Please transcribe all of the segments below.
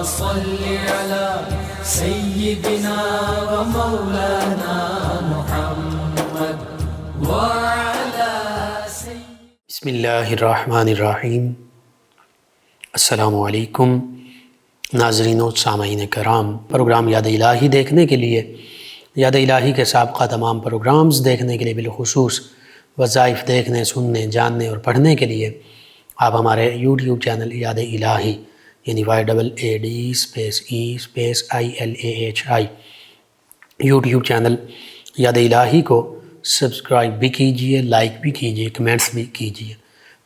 صل على سيدنا ومولانا محمد وعلى بسم اللہ الرحمن الرحیم۔ السلام علیکم ناظرین و سامعین کرام، پروگرام یاد الہی دیکھنے کے لیے، یاد الہی کے سابقہ تمام پروگرامز دیکھنے کے لیے، بالخصوص وظائف دیکھنے، سننے، جاننے اور پڑھنے کے لیے آپ ہمارے یوٹیوب چینل یاد الہی یعنی YAADE_EILAHI یوٹیوب چینل یاد الہی کو سبسکرائب بھی کیجئے، لائک بھی کیجئے، کمنٹس بھی کیجئے،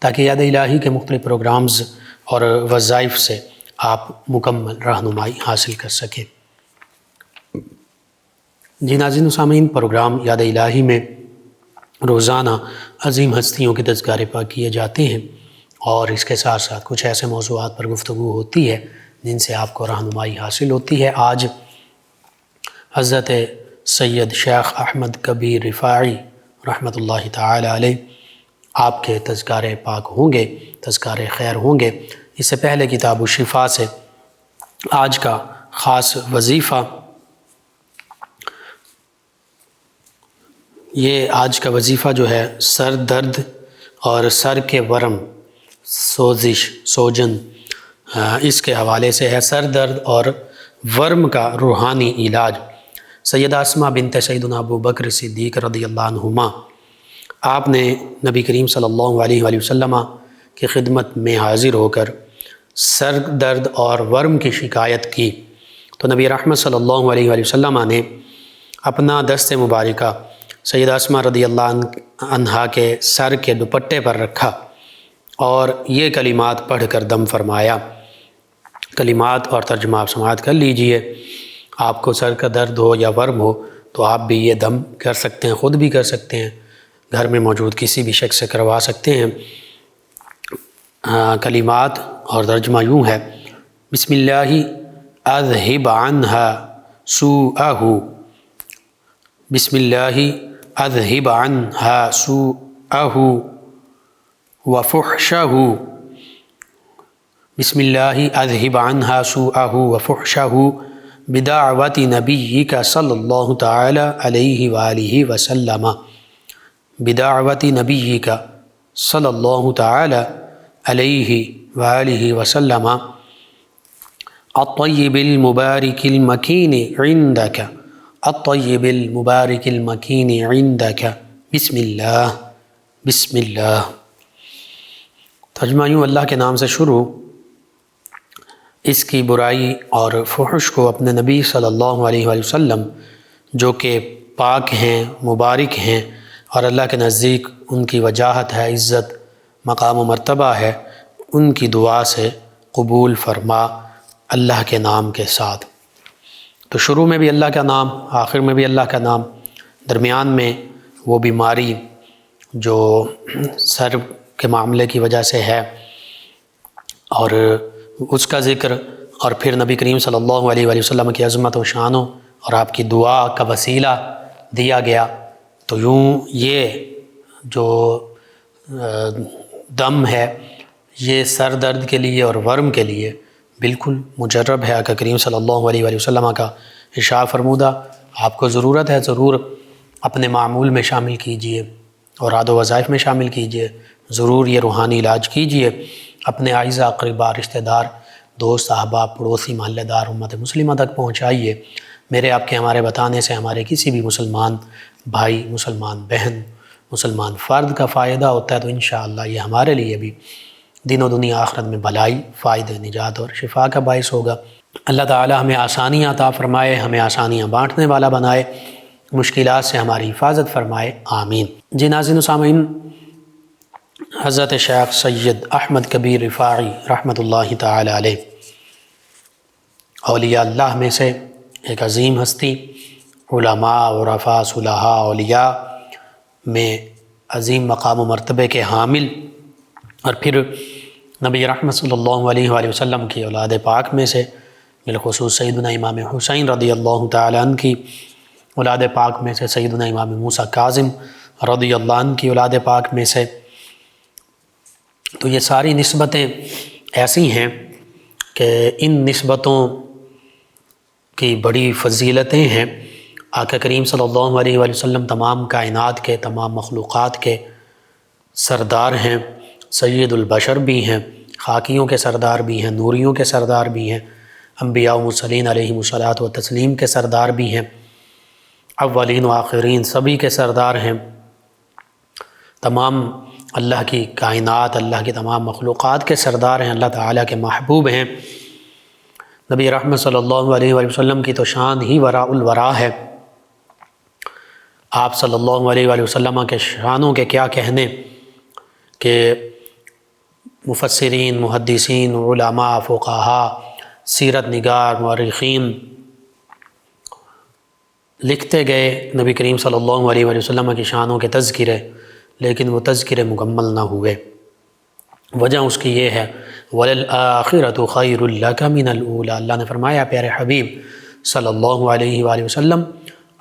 تاکہ یاد الہی کے مختلف پروگرامز اور وظائف سے آپ مکمل رہنمائی حاصل کر سکیں۔ جی ناظرین و سامعین، پروگرام یاد الہی میں روزانہ عظیم ہستیوں کے تذکارے پاک کیے جاتے ہیں، اور اس کے ساتھ ساتھ کچھ ایسے موضوعات پر گفتگو ہوتی ہے جن سے آپ کو رہنمائی حاصل ہوتی ہے۔ آج حضرت سید شیخ احمد کبیر رفاعی رحمۃ اللہ تعالی علیہ آپ کے تذکارے پاک ہوں گے، تذکارے خیر ہوں گے۔ اس سے پہلے کتاب الشفا سے آج کا خاص وظیفہ، یہ آج کا وظیفہ جو ہے سر درد اور سر کے ورم، سوزش، سوجن، اس کے حوالے سے ہے۔ سر درد اور ورم کا روحانی علاج۔ سیدہ اسماء بنت سیدنا ابو بکر صدیق رضی اللہ عنہما آپ نے نبی کریم صلی اللہ علیہ وآلہ وسلم کی خدمت میں حاضر ہو کر سر درد اور ورم کی شکایت کی، تو نبی رحمت صلی اللہ علیہ وآلہ وسلم نے اپنا دست مبارکہ سیدہ اسماء رضی اللہ عنہا کے سر کے دوپٹے پر رکھا اور یہ کلمات پڑھ کر دم فرمایا۔ کلمات اور ترجمہ آپ سماعت کر لیجئے۔ آپ کو سر کا درد ہو یا ورم ہو تو آپ بھی یہ دم کر سکتے ہیں، خود بھی کر سکتے ہیں، گھر میں موجود کسی بھی شخص سے کروا سکتے ہیں۔ کلمات اور ترجمہ یوں ہے: بسم اللہ اذہب عنہا سوءہ، بسم اللہ اذہب عنہا سوءہ وفحشہ، بسم اللہ اذہب عنہا سوءہ وفحشہ بدعوت نبیک صلی اللہ تعالی علیہ وآلہ وسلم، بدعوت نبیک صلی اللہ تعالی علیہ وآلہ وسلم الطیب المبارک المکین عندک، الطیب المبارک المکین عندک، بسم اللہ بسم اللہ۔ ترجمہ یوں: اللہ کے نام سے شروع، اس کی برائی اور فحش کو اپنے نبی صلی اللہ علیہ وآلہ وسلم جو کہ پاک ہیں، مبارک ہیں، اور اللہ کے نزدیک ان کی وجاہت ہے، عزت، مقام و مرتبہ ہے، ان کی دعا سے قبول فرما اللہ کے نام کے ساتھ۔ تو شروع میں بھی اللہ کا نام، آخر میں بھی اللہ کا نام، درمیان میں وہ بیماری جو سر کے معاملے کی وجہ سے ہے اور اس کا ذکر، اور پھر نبی کریم صلی اللہ علیہ وآلہ وسلم کی عظمت و شانوں اور آپ کی دعا کا وسیلہ دیا گیا۔ تو یوں یہ جو دم ہے یہ سر درد کے لیے اور ورم کے لیے بالکل مجرب ہے۔ آقا کریم صلی اللہ علیہ وآلہ وسلم کا ارشاد فرمودہ، آپ کو ضرورت ہے ضرور اپنے معمول میں شامل کیجئے اور عاد و وظائف میں شامل کیجئے، ضرور یہ روحانی علاج کیجئے، اپنے اعزاء اقرباء، رشتہ دار، دوست، احباب، پڑوسی، محلہ دار، امت مسلمہ تک پہنچائیے۔ میرے آپ کے ہمارے بتانے سے ہمارے کسی بھی مسلمان بھائی، مسلمان بہن، مسلمان فرد کا فائدہ ہوتا ہے، تو انشاءاللہ یہ ہمارے لیے بھی دین و دنیا آخرت میں بھلائی، فائدہ، نجات اور شفا کا باعث ہوگا۔ اللہ تعالی ہمیں آسانیاں عطا فرمائے، ہمیں آسانیاں بانٹنے والا بنائے، مشکلات سے ہماری حفاظت فرمائے، آمین۔ جی ناظرین و سامعین، حضرت شیخ سید احمد کبیر رفاعی رحمۃ اللہ تعالی علیہ اولیاء اللہ میں سے ایک عظیم ہستی، علماء، عرفاء، صلحاء، اولیاء میں عظیم مقام و مرتبے کے حامل، اور پھر نبی رحمت صلی اللہ علیہ وآلہ وسلم کی اولاد پاک میں سے، بالخصوص سیدنا امام حسین رضی اللہ تعالیٰ عنہ کی اولاد پاک میں سے، سیدنا امام موسیٰ کاظم رضی اللہ عنہ کی اولاد پاک میں سے۔ تو یہ ساری نسبتیں ایسی ہیں کہ ان نسبتوں کی بڑی فضیلتیں ہیں۔ آقا کریم صلی اللہ علیہ وآلہ وسلم تمام کائنات کے، تمام مخلوقات کے سردار ہیں، سید البشر بھی ہیں، خاکیوں کے سردار بھی ہیں، نوریوں کے سردار بھی ہیں، انبیاء و مرسلین علیہم الصلاۃ و تسلیم کے سردار بھی ہیں، اولین و آخرین سبھی کے سردار ہیں، تمام اللہ کی کائنات، اللہ کی تمام مخلوقات کے سردار ہیں، اللہ تعالیٰ کے محبوب ہیں۔ نبی رحمت صلی اللہ علیہ وآلہ وسلم کی تو شان ہی وراء الورا ہے۔ آپ صلی اللہ علیہ وآلہ وسلم کے شانوں کے کیا کہنے کہ مفسرین، محدثین، علماء، فقہاء، سیرت نگار، مورخین لکھتے گئے نبی کریم صلی اللہ علیہ وآلہ وسلم کی شانوں کے تذکرے، لیکن وہ تذکرے مکمل نہ ہوئے۔ وجہ اس کی یہ ہے وَلَلْآخِرَةُ خَيْرٌ لَكَ مِنَ الْأُولَىٰ، اللہ نے فرمایا پیارے حبیب صلی اللہ علیہ وآلہ وسلم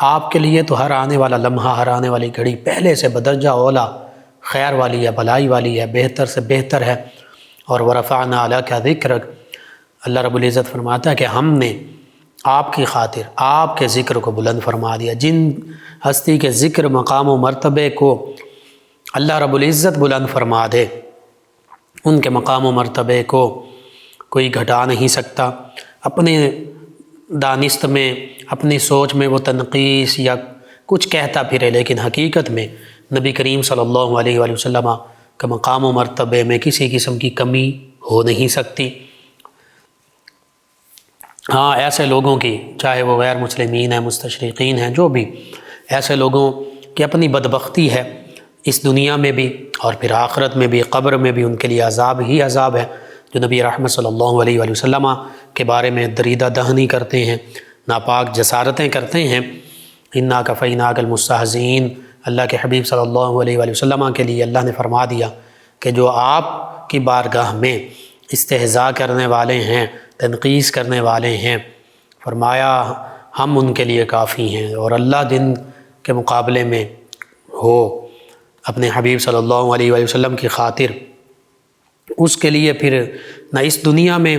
آپ کے لیے تو ہر آنے والا لمحہ، ہر آنے والی گھڑی پہلے سے بدرجہ اولا خیر والی ہے، بھلائی والی ہے، بہتر سے بہتر ہے۔ اور وَرَفَعْنَا لَكَ ذِكْرَكَ، اللہ رب العزت فرماتا ہے کہ ہم نے آپ کی خاطر آپ کے ذکر کو بلند فرما دیا۔ جن ہستی کے ذکر، مقام و مرتبے کو اللہ رب العزت بلند فرما دے، ان کے مقام و مرتبے کو کوئی گھٹا نہیں سکتا۔ اپنے دانست میں، اپنی سوچ میں وہ تنقیص یا کچھ کہتا پھرے، لیکن حقیقت میں نبی کریم صلی اللہ علیہ وآلہ وسلم کا مقام و مرتبے میں کسی قسم کی کمی ہو نہیں سکتی۔ ہاں ایسے لوگوں کی، چاہے وہ غیر مسلمین ہیں، مستشرقین ہیں، جو بھی ایسے لوگوں کی اپنی بدبختی ہے، اس دنیا میں بھی اور پھر آخرت میں بھی، قبر میں بھی ان کے لیے عذاب ہی عذاب ہے، جو نبی رحمت صلی اللہ علیہ وآلہ وسلم کے بارے میں دریدہ دہنی کرتے ہیں، ناپاک جسارتیں کرتے ہیں۔ اِنَّا كَفَيْنَاكَ الْمُسْتَهْزِئِينَ، اللہ کے حبیب صلی اللہ علیہ وآلہ وسلم کے لیے اللہ نے فرما دیا کہ جو آپ کی بارگاہ میں استہزاء کرنے والے ہیں، تنقیص کرنے والے ہیں، فرمایا ہم ان کے لیے کافی ہیں۔ اور اللہ دن کے مقابلے میں ہو اپنے حبیب صلی اللہ علیہ وآلہ وسلم کی خاطر، اس کے لیے پھر نہ اس دنیا میں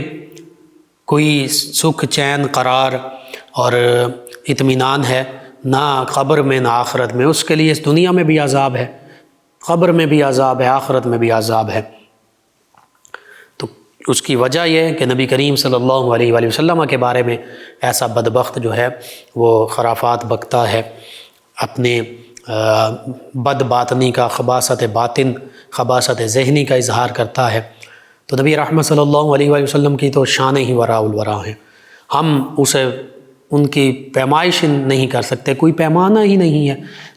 کوئی سکھ، چین، قرار اور اطمینان ہے، نہ قبر میں، نہ آخرت میں۔ اس کے لیے اس دنیا میں بھی عذاب ہے، قبر میں بھی عذاب ہے، آخرت میں بھی عذاب ہے۔ تو اس کی وجہ یہ ہے کہ نبی کریم صلی اللہ علیہ وآلہ وسلم کے بارے میں ایسا بدبخت جو ہے وہ خرافات بکتا ہے، اپنے بد باطنی کا، خباثت باطن، خباثت ذہنی کا اظہار کرتا ہے۔ تو نبی رحمت صلی اللہ علیہ وآلہ وسلم کی تو شان ہی وراء الورا ہیں، ہم اسے ان کی پیمائش نہیں کر سکتے، کوئی پیمانہ ہی نہیں ہے۔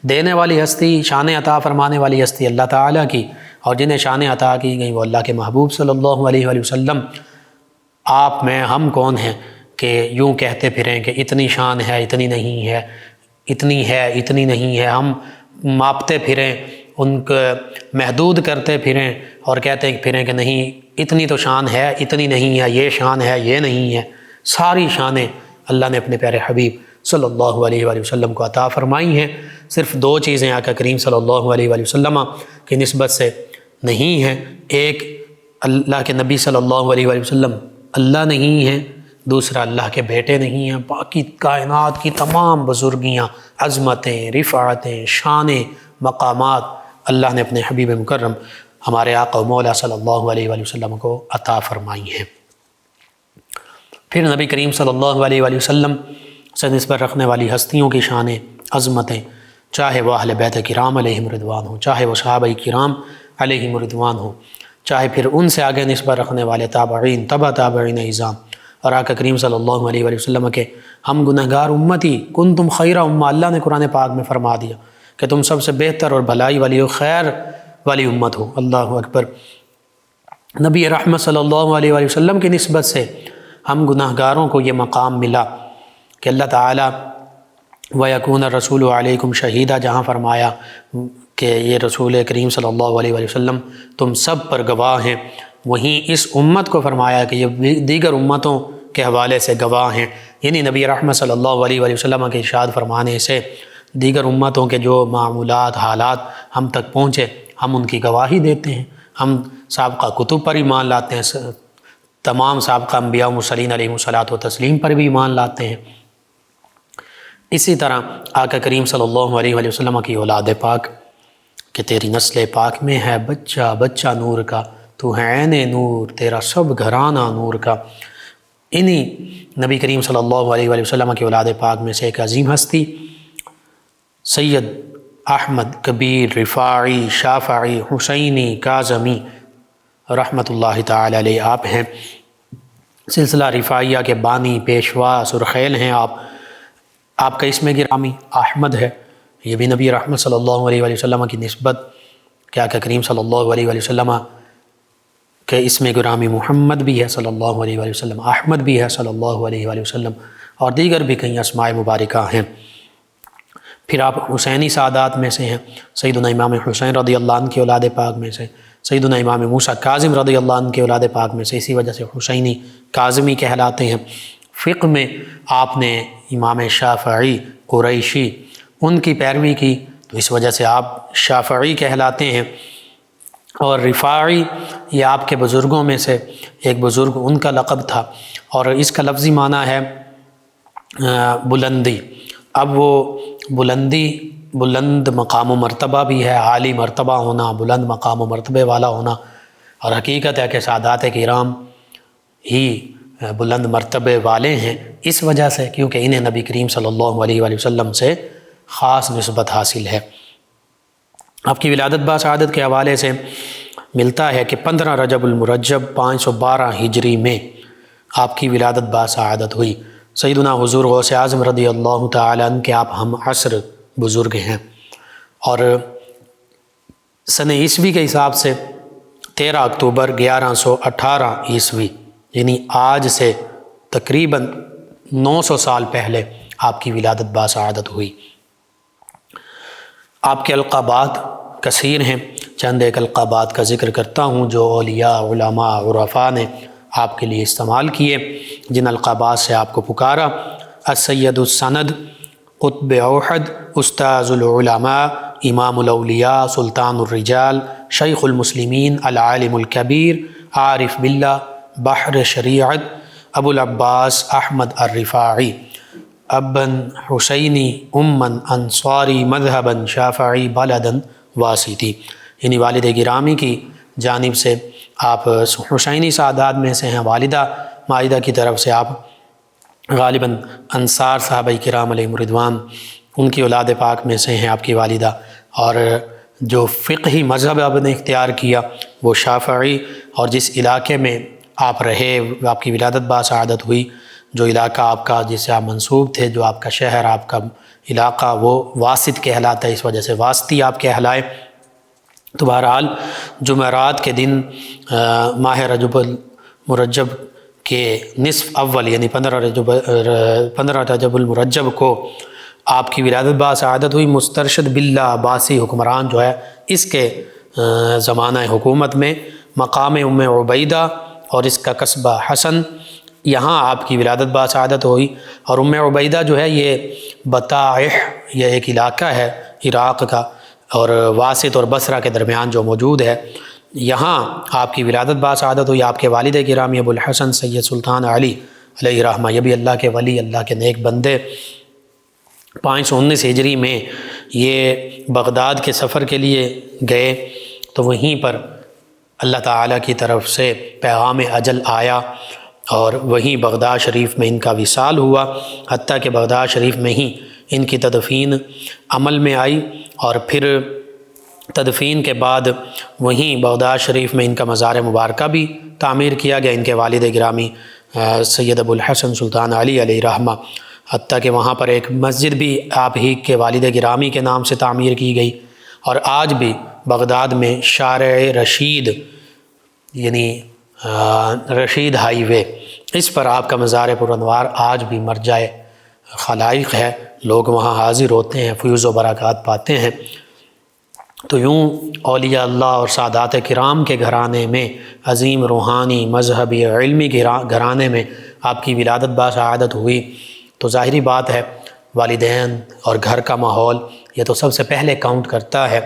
دینے والی ہستی، شان عطا فرمانے والی ہستی اللہ تعالیٰ کی، اور جنہیں شان عطا کی گئی وہ اللہ کے محبوب صلی اللہ علیہ وآلہ وسلم۔ آپ میں ہم کون ہیں کہ یوں کہتے پھریں کہ اتنی شان ہے، اتنی نہیں ہے، اتنی ہے، اتنی نہیں ہے، ہم ماپتے پھریں، ان کو محدود کرتے پھریں اور کہتے پھریں کہ نہیں اتنی تو شان ہے، اتنی نہیں ہے، یہ شان ہے، یہ نہیں ہے۔ ساری شانیں اللہ نے اپنے پیارے حبیب صلی اللہ علیہ وآلہ وسلم کو عطا فرمائی ہیں۔ صرف دو چیزیں آقا کریم صلی اللہ علیہ وآلہ وسلم کی نسبت سے نہیں ہیں، ایک اللہ کے نبی صلی اللہ علیہ وآلہ وسلم اللہ نہیں ہیں، دوسرا اللہ کے بیٹے نہیں ہیں۔ باقی کائنات کی تمام بزرگیاں، عظمتیں، رفعتیں، شانیں، مقامات اللہ نے اپنے حبیب مکرم ہمارے آقا و مولا صلی اللہ علیہ وآلہ وسلم کو عطا فرمائی ہیں۔ پھر نبی کریم صلی اللہ علیہ وآلہ وسلم سے نسبت رکھنے والی ہستیوں کی شانیں، عظمتیں، چاہے وہ اہل بیت کرام علیہم رضوان ہوں، چاہے وہ صحابہ کرام علیہم رضوان ہوں، چاہے پھر ان سے آگے نسبت رکھنے والے تابعین، تبع تابعین اعظام، اور آقا کریم صلی اللہ علیہ وآلہ وسلم کے ہم گنہگار امتی کنتم خیر امہ، اللہ نے قرآن پاک میں فرما دیا کہ تم سب سے بہتر اور بھلائی والی و خیر والی امت ہو۔ اللہ اکبر۔ نبی رحمت صلی اللہ علیہ وآلہ وسلم کی نسبت سے ہم گناہگاروں کو یہ مقام ملا کہ اللہ تعالیٰ وَيَكُونَ الرَّسُولُ عَلَيْكُمْ شَهِيدًا، جہاں فرمایا کہ یہ رسول کریم صلی اللہ علیہ وآلہ وسلم تم سب پر گواہ ہیں، وہیں اس امت کو فرمایا کہ یہ دیگر امتوں کے حوالے سے گواہ ہیں، یعنی نبی رحمت صلی اللہ علیہ وآلہ وسلم کے ارشاد فرمانے سے دیگر امتوں کے جو معمولات، حالات ہم تک پہنچے، ہم ان کی گواہی دیتے ہیں، ہم سابقہ کتب پر ایمان لاتے ہیں، تمام سابقہ انبیاء و مرسلین علیہ الصلاۃ و تسلیم پر بھی ایمان لاتے ہیں۔ اسی طرح آقا کریم صلی اللہ علیہ وآلہ وسلم کی اولاد پاک کہ تیری نسل پاک میں ہے بچہ بچہ نور کا، تو ہے عین نور، تیرا سب گھرانہ نور کا۔ انہی نبی کریم صلی اللہ علیہ وآلہ وسلم کی اولاد پاک میں سے ایک عظیم ہستی سید احمد کبیر رفاعی شافعی حسینی کاظمی رحمۃ اللہ تعالی علیہ آپ ہیں۔ سلسلہ رفاعیہ کے بانی پیشوا سرخیل ہیں آپ کا اسم گرامی احمد ہے، یہ بھی نبی رحمت صلی اللہ علیہ وآلہ وسلم کی نسبت، کیا کہ کریم صلی اللہ علیہ وآلہ وسلم کہ اسم گرامی محمد بھی ہے صلی اللہ علیہ وآلہ وسلم، احمد بھی ہے صلی اللہ علیہ وآلہ وسلم، اور دیگر بھی کئی اسماء مبارکہ ہیں۔ پھر آپ حسینی سعادات میں سے ہیں، سیدنا امام حسین رضی اللہ عنہ کی اولاد پاک میں سے، سیدنا امام موسیٰ کاظم رضی اللہ عنہ کی اولاد پاک میں سے، اسی وجہ سے حسینی کاظمی کہلاتے ہیں۔ فقہ میں آپ نے امام شافعی قریشی ان کی پیروی کی تو اس وجہ سے آپ شافعی کہلاتے ہیں۔ اور رفاعی یہ آپ کے بزرگوں میں سے ایک بزرگ، ان کا لقب تھا، اور اس کا لفظی معنی ہے بلندی۔ اب وہ بلندی بلند مقام و مرتبہ بھی ہے، عالی مرتبہ ہونا، بلند مقام و مرتبے والا ہونا، اور حقیقت ہے کہ سادات کرام ہی بلند مرتبے والے ہیں، اس وجہ سے کیونکہ انہیں نبی کریم صلی اللہ علیہ وآلہ وسلم سے خاص نسبت حاصل ہے۔ آپ کی ولادت باسعادت کے حوالے سے ملتا ہے کہ 15 رجب المرجب 512 ہجری میں آپ کی ولادت باسعادت ہوئی۔ سیدنا حضور غوث اعظم رضی اللہ تعالیٰ عنہ کے آپ ہم عصر بزرگ ہیں، اور سن عیسوی کے حساب سے 13 اکتوبر 1118 عیسوی، یعنی آج سے تقریباً 900 سال پہلے آپ کی ولادت باسعادت ہوئی۔ آپ کے القابات کثیر ہیں، چند ایک القابات کا ذکر کرتا ہوں جو اولیاء علماء عرفاء نے آپ کے لیے استعمال کیے، جن القابات سے آپ کو پکارا: السید السند، قطب اوحد، استاذ العلماء، امام الاولیاء، سلطان الرجال، شیخ المسلمین، العالم الکبیر، عارف باللہ، بحر شریعت، ابو العباس احمد الرفاعی، ابن حسینی، امن انصاری، مذہباً شافعی، بلداً واسطی، یعنی والد گرامی کی جانب سے آپ حسینی سعادات میں سے ہیں، والدہ مائدہ کی طرف سے آپ غالباً انصار صحابہ کرام علیہم رضوان ان کی اولاد پاک میں سے ہیں آپ کی والدہ، اور جو فقہی مذہب آپ نے اختیار کیا وہ شافعی، اور جس علاقے میں آپ رہے آپ کی ولادت باسعادت ہوئی، جو علاقہ آپ کا جس سے آپ منسوب تھے، جو آپ کا شہر آپ کا علاقہ وہ واسط کہلاتا ہے، اس وجہ سے واسطی آپ کہلائے۔ تو بہرحال جمعرات کے دن ماہ رجب المرجب کے نصف اول یعنی 15 رجب المرجب کو آپ کی ولادت باسعادت ہوئی۔ مسترشد باللہ عباسی حکمران جو ہے اس کے زمانہ حکومت میں مقام ام عبیدہ اور اس کا قصبہ حسن، یہاں آپ کی ولادت باسعادت ہوئی۔ اور ام عبیدہ جو ہے یہ بطائح، یہ ایک علاقہ ہے عراق کا اور واسط اور بصرہ کے درمیان جو موجود ہے، یہاں آپ کی ولادت باسعادت ہوئی۔ آپ کے والد گرامی ابو الحسن سید سلطان علی علیہ رحمہ، یہ بھی اللہ کے ولی، اللہ کے نیک بندے، 519 ہجری میں یہ بغداد کے سفر کے لیے گئے تو وہیں پر اللہ تعالیٰ کی طرف سے پیغام اجل آیا اور وہیں بغداد شریف میں ان کا وصال ہوا، حتیٰ کہ بغداد شریف میں ہی ان کی تدفین عمل میں آئی، اور پھر تدفین کے بعد وہیں بغداد شریف میں ان کا مزار مبارکہ بھی تعمیر کیا گیا، ان کے والد گرامی سید ابو الحسن سلطان علی علیہ رحمہ، حتیٰ کہ وہاں پر ایک مسجد بھی آپ ہی کے والد گرامی کے نام سے تعمیر کی گئی۔ اور آج بھی بغداد میں شارع رشید یعنی رشید ہائی وے، اس پر آپ کا مزار پرانوار آج بھی مرجع خلائق ہے، لوگ وہاں حاضر ہوتے ہیں، فیوز و برکات پاتے ہیں۔ تو یوں اولیاء اللہ اور سادات کرام کے گھرانے میں، عظیم روحانی مذہبی علمی گھرانے میں آپ کی ولادت باسعادت ہوئی، تو ظاہری بات ہے والدین اور گھر کا ماحول یہ تو سب سے پہلے کاؤنٹ کرتا ہے۔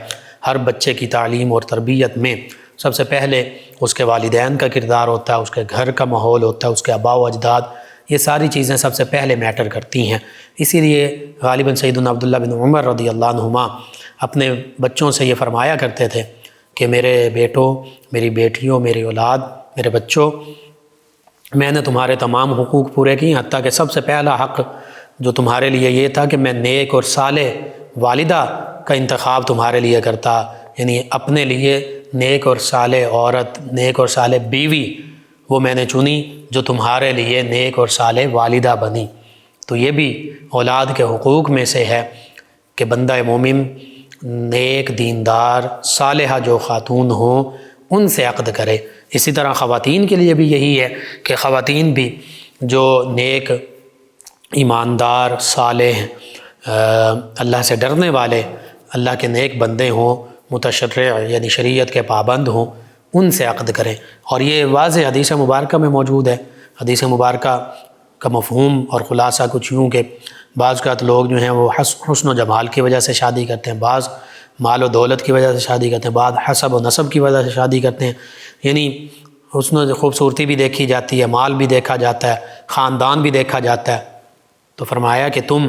ہر بچے کی تعلیم اور تربیت میں سب سے پہلے اس کے والدین کا کردار ہوتا ہے، اس کے گھر کا ماحول ہوتا ہے، اس کے آباء و اجداد، یہ ساری چیزیں سب سے پہلے میٹر کرتی ہیں۔ اسی لیے غالباً سیدنا عبداللہ بن عمر رضی اللہ عنہما اپنے بچوں سے یہ فرمایا کرتے تھے کہ میرے بیٹوں، میری بیٹیوں، میری اولاد، میرے بچوں، میں نے تمہارے تمام حقوق پورے کیے، حتیٰ کہ سب سے پہلا حق جو تمہارے لیے یہ تھا کہ میں نیک اور صالح والدہ کا انتخاب تمہارے لیے کرتا، یعنی اپنے لیے نیک اور صالح عورت، نیک اور صالح بیوی وہ میں نے چنی جو تمہارے لیے نیک اور صالح والدہ بنی۔ تو یہ بھی اولاد کے حقوق میں سے ہے کہ بندہ مومن نیک، دیندار، صالحہ جو خاتون ہوں ان سے عقد کرے۔ اسی طرح خواتین کے لیے بھی یہی ہے کہ خواتین بھی جو نیک، ایماندار، صالح، اللہ سے ڈرنے والے، اللہ کے نیک بندے ہوں، متشرع یعنی شریعت کے پابند ہوں، ان سے عقد کریں۔ اور یہ واضح حدیث مبارکہ میں موجود ہے۔ حدیث مبارکہ کا مفہوم اور خلاصہ کچھ یوں کہ بعض اوقات لوگ جو ہیں وہ حسن و جمال کی وجہ سے شادی کرتے ہیں، بعض مال و دولت کی وجہ سے شادی کرتے ہیں، بعض حسب و نسب کی وجہ سے شادی کرتے ہیں، یعنی حسن و خوبصورتی بھی دیکھی جاتی ہے، مال بھی دیکھا جاتا ہے، خاندان بھی دیکھا جاتا ہے۔ تو فرمایا کہ تم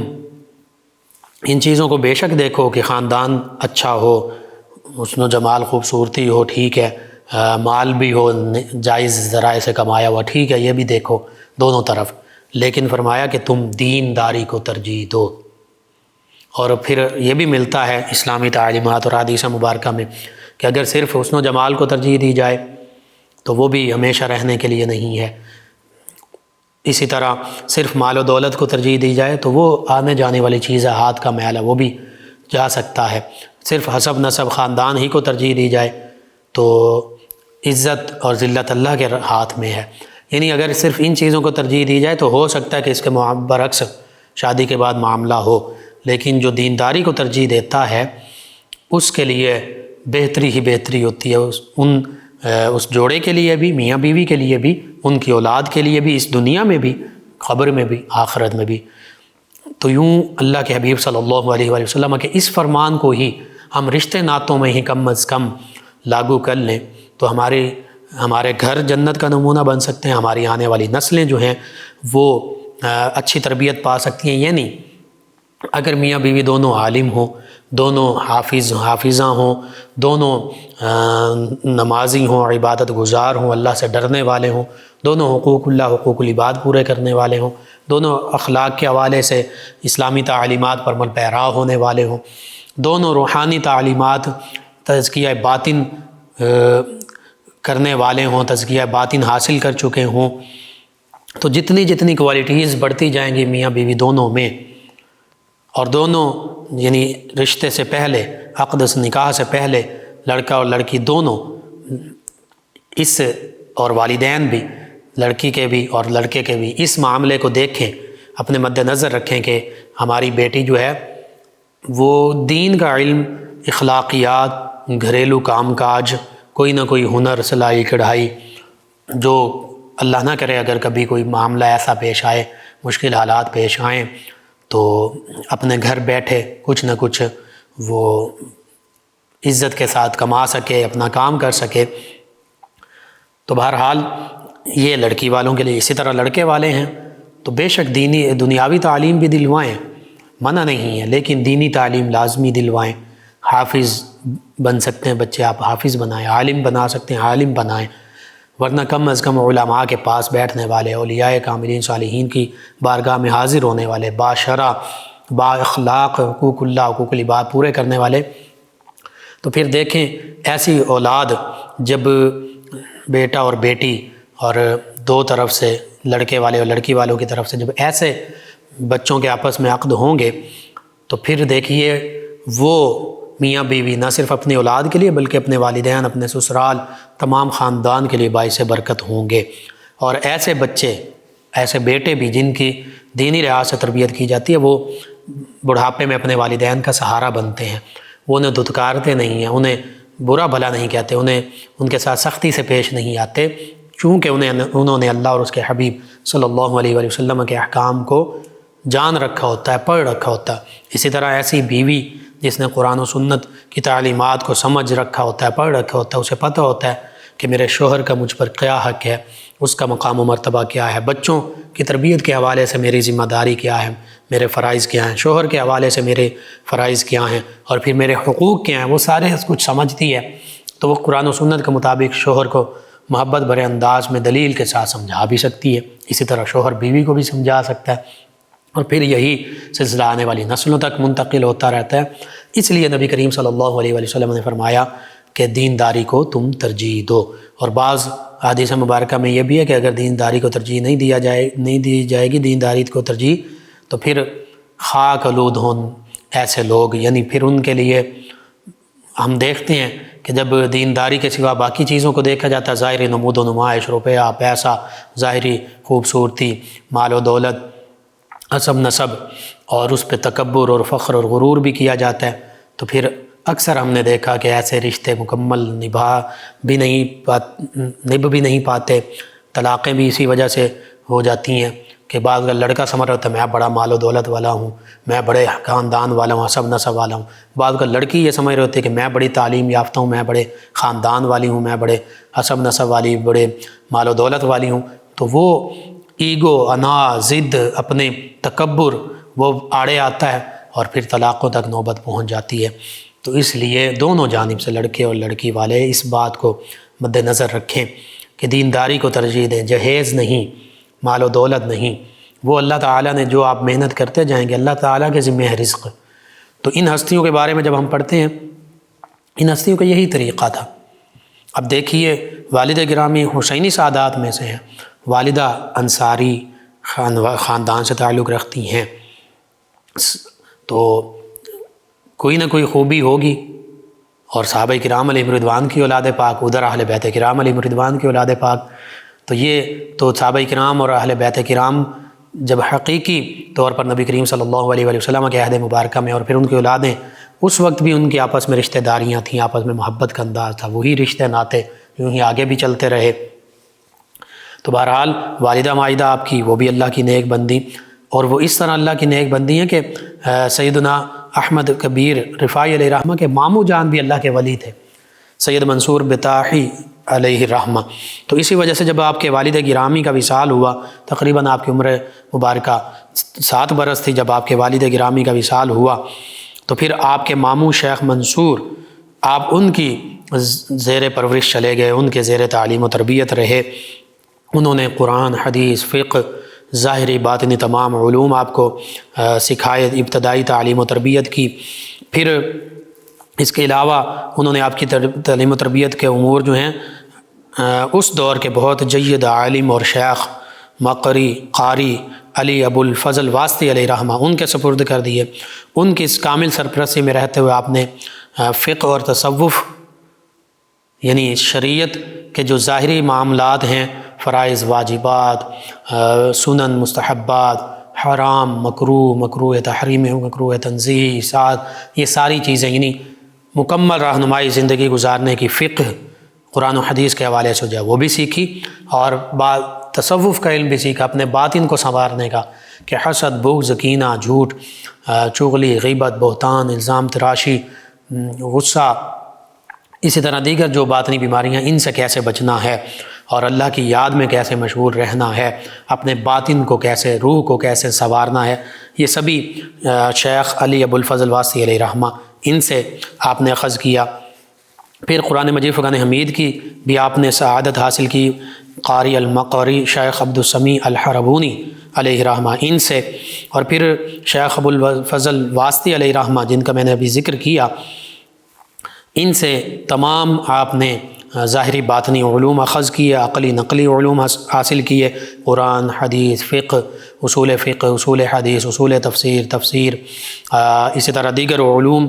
ان چیزوں کو بے شک دیکھو کہ خاندان اچھا ہو، حسن و جمال، خوبصورتی ہو، ٹھیک ہے، مال بھی ہو، جائز ذرائع سے کمایا ہوا، ٹھیک ہے، یہ بھی دیکھو دونوں طرف، لیکن فرمایا کہ تم دینداری کو ترجیح دو۔ اور پھر یہ بھی ملتا ہے اسلامی تعلیمات اور حدیث مبارکہ میں کہ اگر صرف حسن و جمال کو ترجیح دی جائے تو وہ بھی ہمیشہ رہنے کے لیے نہیں ہے، اسی طرح صرف مال و دولت کو ترجیح دی جائے تو وہ آنے جانے والی چیز ہے، ہاتھ کا میل ہے، وہ بھی جا سکتا ہے۔ صرف حسب نسب، خاندان ہی کو ترجیح دی جائے تو عزت اور ذلت اللہ کے ہاتھ میں ہے، یعنی اگر صرف ان چیزوں کو ترجیح دی جائے تو ہو سکتا ہے کہ اس کے برعکس شادی کے بعد معاملہ ہو، لیکن جو دینداری کو ترجیح دیتا ہے اس کے لیے بہتری ہی بہتری ہوتی ہے، اس جوڑے کے لیے بھی، میاں بیوی کے لیے بھی، ان کی اولاد کے لیے بھی، اس دنیا میں بھی، قبر میں بھی، آخرت میں بھی۔ تو یوں اللہ کے حبیب صلی اللہ علیہ وآلہ وسلم کے اس فرمان کو ہی ہم رشتے ناتوں میں ہی کم از کم لاگو کر لیں تو ہمارے گھر جنت کا نمونہ بن سکتے ہیں، ہماری آنے والی نسلیں جو ہیں وہ اچھی تربیت پا سکتی ہیں۔ یعنی اگر میاں بیوی دونوں عالم ہوں، دونوں حافظہ ہوں، دونوں نمازی ہوں، عبادت گزار ہوں، اللہ سے ڈرنے والے ہوں، دونوں حقوق اللہ، حقوق العباد پورے کرنے والے ہوں، دونوں اخلاق کے حوالے سے اسلامی تعلیمات پر عمل پیرا ہونے والے ہوں، دونوں روحانی تعلیمات، تزکیہ باطن کرنے والے ہوں، تزکیہ باطن حاصل کر چکے ہوں، تو جتنی کوالٹیز بڑھتی جائیں گی میاں بیوی دونوں میں، اور دونوں یعنی رشتے سے پہلے، عقد نکاح سے پہلے لڑکا اور لڑکی دونوں اس، اور والدین بھی، لڑکی کے بھی اور لڑکے کے بھی، اس معاملے کو دیکھیں، اپنے مد نظر رکھیں کہ ہماری بیٹی جو ہے وہ دین کا علم، اخلاقیات، گھریلو کام کاج، کوئی نہ کوئی ہنر، سلائی کڑھائی، جو اللہ نہ کرے اگر کبھی کوئی معاملہ ایسا پیش آئے، مشکل حالات پیش آئیں، تو اپنے گھر بیٹھے کچھ نہ کچھ وہ عزت کے ساتھ کما سکے، اپنا کام کر سکے۔ تو بہرحال یہ لڑکی والوں کے لیے، اسی طرح لڑکے والے ہیں تو بے شک دنیاوی تعلیم بھی دلوائیں، منع نہیں ہے، لیکن دینی تعلیم لازمی دلوائیں۔ حافظ بن سکتے ہیں بچے، آپ حافظ بنائیں، عالم بنا سکتے ہیں عالم بنائیں، ورنہ کم از کم علماء کے پاس بیٹھنے والے، اولیاء کاملین صالحین کی بارگاہ میں حاضر ہونے والے، باشرع، با اخلاق، حقوق اللہ، حقوق العباد پورے کرنے والے۔ تو پھر دیکھیں ایسی اولاد جب بیٹا اور بیٹی اور دو طرف سے، لڑکے والے اور لڑکی والوں کی طرف سے جب ایسے بچوں کے آپس میں عقد ہوں گے تو پھر دیکھیے وہ میاں بیوی نہ صرف اپنی اولاد کے لیے بلکہ اپنے والدین، اپنے سسرال، تمام خاندان کے لیے باعث برکت ہوں گے۔ اور ایسے بچے، ایسے بیٹے بھی جن کی دینی لحاظ سے تربیت کی جاتی ہے، وہ بڑھاپے میں اپنے والدین کا سہارا بنتے ہیں، وہ انہیں دھتکارتے نہیں ہیں، انہیں برا بھلا نہیں کہتے، انہیں ان کے ساتھ سختی سے پیش نہیں آتے، چونکہ انہوں نے اللہ اور اس کے حبیب صلی اللہ علیہ وآلہ وسلم کے احکام کو جان رکھا ہوتا ہے، پڑھ رکھا ہوتا ہے۔ اسی طرح ایسی بیوی جس نے قرآن و سنت کی تعلیمات کو سمجھ رکھا ہوتا ہے، پڑھ رکھا ہوتا ہے، اسے پتہ ہوتا ہے کہ میرے شوہر کا مجھ پر کیا حق ہے، اس کا مقام و مرتبہ کیا ہے، بچوں کی تربیت کے حوالے سے میری ذمہ داری کیا ہے، میرے فرائض کیا ہیں، شوہر کے حوالے سے میرے فرائض کیا ہیں، اور پھر میرے حقوق کیا ہیں، وہ سارے کچھ سمجھتی ہے تو وہ قرآن و سنت کے مطابق شوہر کو محبت بھرے انداز میں دلیل کے ساتھ سمجھا بھی سکتی ہے۔ اسی طرح شوہر بیوی کو بھی سمجھا سکتا ہے، اور پھر یہی سلسلہ آنے والی نسلوں تک منتقل ہوتا رہتا ہے۔ اس لیے نبی کریم صلی اللہ علیہ وسلم نے فرمایا کہ دینداری کو تم ترجیح دو، اور بعض حدیث مبارکہ میں یہ بھی ہے کہ اگر دینداری کو ترجیح نہیں دی جائے گی دینداری کو ترجیح، تو پھر خاک آلود ہوں ایسے لوگ، یعنی پھر ان کے لیے ہم دیکھتے ہیں کہ جب دینداری کے سوا باقی چیزوں کو دیکھا جاتا ہے، ظاہری نمود و نمائش، روپیہ پیسہ، ظاہری خوبصورتی، مال و دولت، حسب نسب، اور اس پہ تکبر اور فخر اور غرور بھی کیا جاتا ہے، تو پھر اکثر ہم نے دیکھا کہ ایسے رشتے مکمل نبھ بھی نہیں پاتے، طلاقیں بھی اسی وجہ سے ہو جاتی ہیں کہ بعض کا لڑکا سمجھ رہا ہے میں بڑا مال و دولت والا ہوں، میں بڑے خاندان والا ہوں، حسب نسب والا ہوں، بعض کا لڑکی یہ سمجھ رہے ہوتے کہ میں بڑی تعلیم یافتہ ہوں، میں بڑے خاندان والی ہوں، میں بڑے حسب نسب والی، بڑے مال و دولت والی ہوں، تو وہ ایگو، انا، ضد، اپنے تکبر وہ آڑے آتا ہے اور پھر طلاقوں تک نوبت پہنچ جاتی ہے۔ تو اس لیے دونوں جانب سے لڑکے اور لڑکی والے اس بات کو مد نظر رکھیں کہ دینداری کو ترجیح دیں، جہیز نہیں، مال و دولت نہیں، وہ اللہ تعالیٰ نے جو آپ محنت کرتے جائیں گے اللہ تعالیٰ کے ذمہ ہے رزق۔ تو ان ہستیوں کے بارے میں جب ہم پڑھتے ہیں، ان ہستیوں کا یہی طریقہ تھا۔ اب دیکھیے والد گرامی حسینی سعادات میں سے ہیں، والدہ انصاری خاندان سے تعلق رکھتی ہیں، تو کوئی نہ کوئی خوبی ہوگی، اور صحابہ کرام علیہم رضوان کی اولاد پاک، ادھر اہل بیت کرام علیہم رضوان کی اولاد پاک، تو یہ تو صحابہ کرام اور اہل بیت کرام جب حقیقی طور پر نبی کریم صلی اللہ علیہ وسلم کے عہد مبارکہ میں اور پھر ان کی اولادیں، اس وقت بھی ان کی آپس میں رشتہ داریاں تھیں، آپس میں محبت کا انداز تھا، وہی رشتے ناتے یوں ہی آگے بھی چلتے رہے۔ تو بہرحال والدہ مائدہ آپ کی وہ بھی اللہ کی نیک بندی، اور وہ اس طرح اللہ کی نیک بندی ہیں کہ سیدنا احمد کبیر رفاعی علیہ رحمہ کے ماموں جان بھی اللہ کے ولی تھے، سید منصور بطاحی علیہ رحمہ۔ تو اسی وجہ سے جب آپ کے والد گرامی کا وصال ہوا، تقریباً آپ کی عمر مبارکہ 7 برس تھی جب آپ کے والد گرامی کا وصال ہوا، تو پھر آپ کے ماموں شیخ منصور، آپ ان کی زیر پرورش چلے گئے، ان کے زیر تعلیم و تربیت رہے، انہوں نے قرآن، حدیث، فقہ، ظاہری باطنی تمام علوم آپ کو سکھائے، ابتدائی تعلیم و تربیت کی۔ پھر اس کے علاوہ انہوں نے آپ کی تعلیم و تربیت کے امور جو ہیں اس دور کے بہت جید عالم اور شیخ مقری قاری علی ابو الفضل واسطی علیہ رحمہ ان کے سپرد کر دیے۔ ان کی اس کامل سرپرستی میں رہتے ہوئے آپ نے فقہ اور تصوف، یعنی شریعت کے جو ظاہری معاملات ہیں، فرائض، واجبات، سنن، مستحبات، حرام، مکروہ تحریم، مکروہ تنزیہ، یہ ساری چیزیں، یعنی مکمل رہنمائی زندگی گزارنے کی فقہ قرآن و حدیث کے حوالے سے جو ہے وہ بھی سیکھی، اور بعد تصوف کا علم بھی سیکھا، اپنے باطن کو سنوارنے کا، کہ حسد، بغض، کینہ، جھوٹ، چغلی، غیبت، بہتان، الزام تراشی، غصہ، اسی طرح دیگر جو باطنی بیماریاں، ان سے کیسے بچنا ہے، اور اللہ کی یاد میں کیسے مشغول رہنا ہے، اپنے باطن کو کیسے، روح کو کیسے سنوارنا ہے، یہ سبھی شیخ علی ابو الفضل واسطی علیہ رحمہ ان سے آپ نے اخذ کیا۔ پھر قرآن مجید فرقان حمید کی بھی آپ نے سعادت حاصل کی، قاری المقری شیخ عبدالسمیع الحربونی علیہ رحمہ ان سے، اور پھر شیخ ابو الفضل واسطی علیہ رحمہ جن کا میں نے ابھی ذکر کیا، ان سے تمام آپ نے ظاہری باطنی علوم اخذ کیے، عقلی نقلی علوم حاصل کیے، قرآن، حدیث، فقہ، اصول حدیث، اصول تفسیر، اسی طرح دیگر علوم۔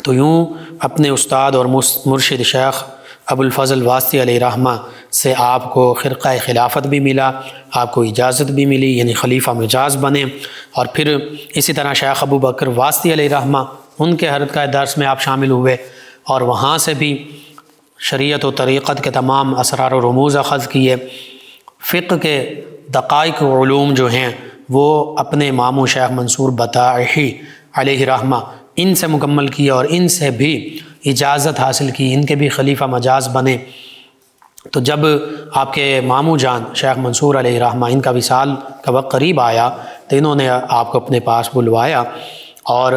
تو یوں اپنے استاد اور مرشد شیخ ابو الفضل واسطی علیہ رحمہ سے آپ کو خرقہ خلافت بھی ملا، آپ کو اجازت بھی ملی، یعنی خلیفہ مجاز بنے، اور پھر اسی طرح شیخ ابو بکر واسطی علیہ رحمہ ان کے حلقہ درس میں آپ شامل ہوئے، اور وہاں سے بھی شریعت و طریقت کے تمام اسرار و رموز اخذ کیے۔ فقہ کے دقائق و علوم جو ہیں وہ اپنے ماموں شیخ منصور بطاحی علیہ رحمہ ان سے مکمل کیا اور ان سے بھی اجازت حاصل کی، ان کے بھی خلیفہ مجاز بنے۔ تو جب آپ کے ماموں جان شیخ منصور علیہ رحمہ ان کا وصال کا وقت قریب آیا تو انہوں نے آپ کو اپنے پاس بلوایا اور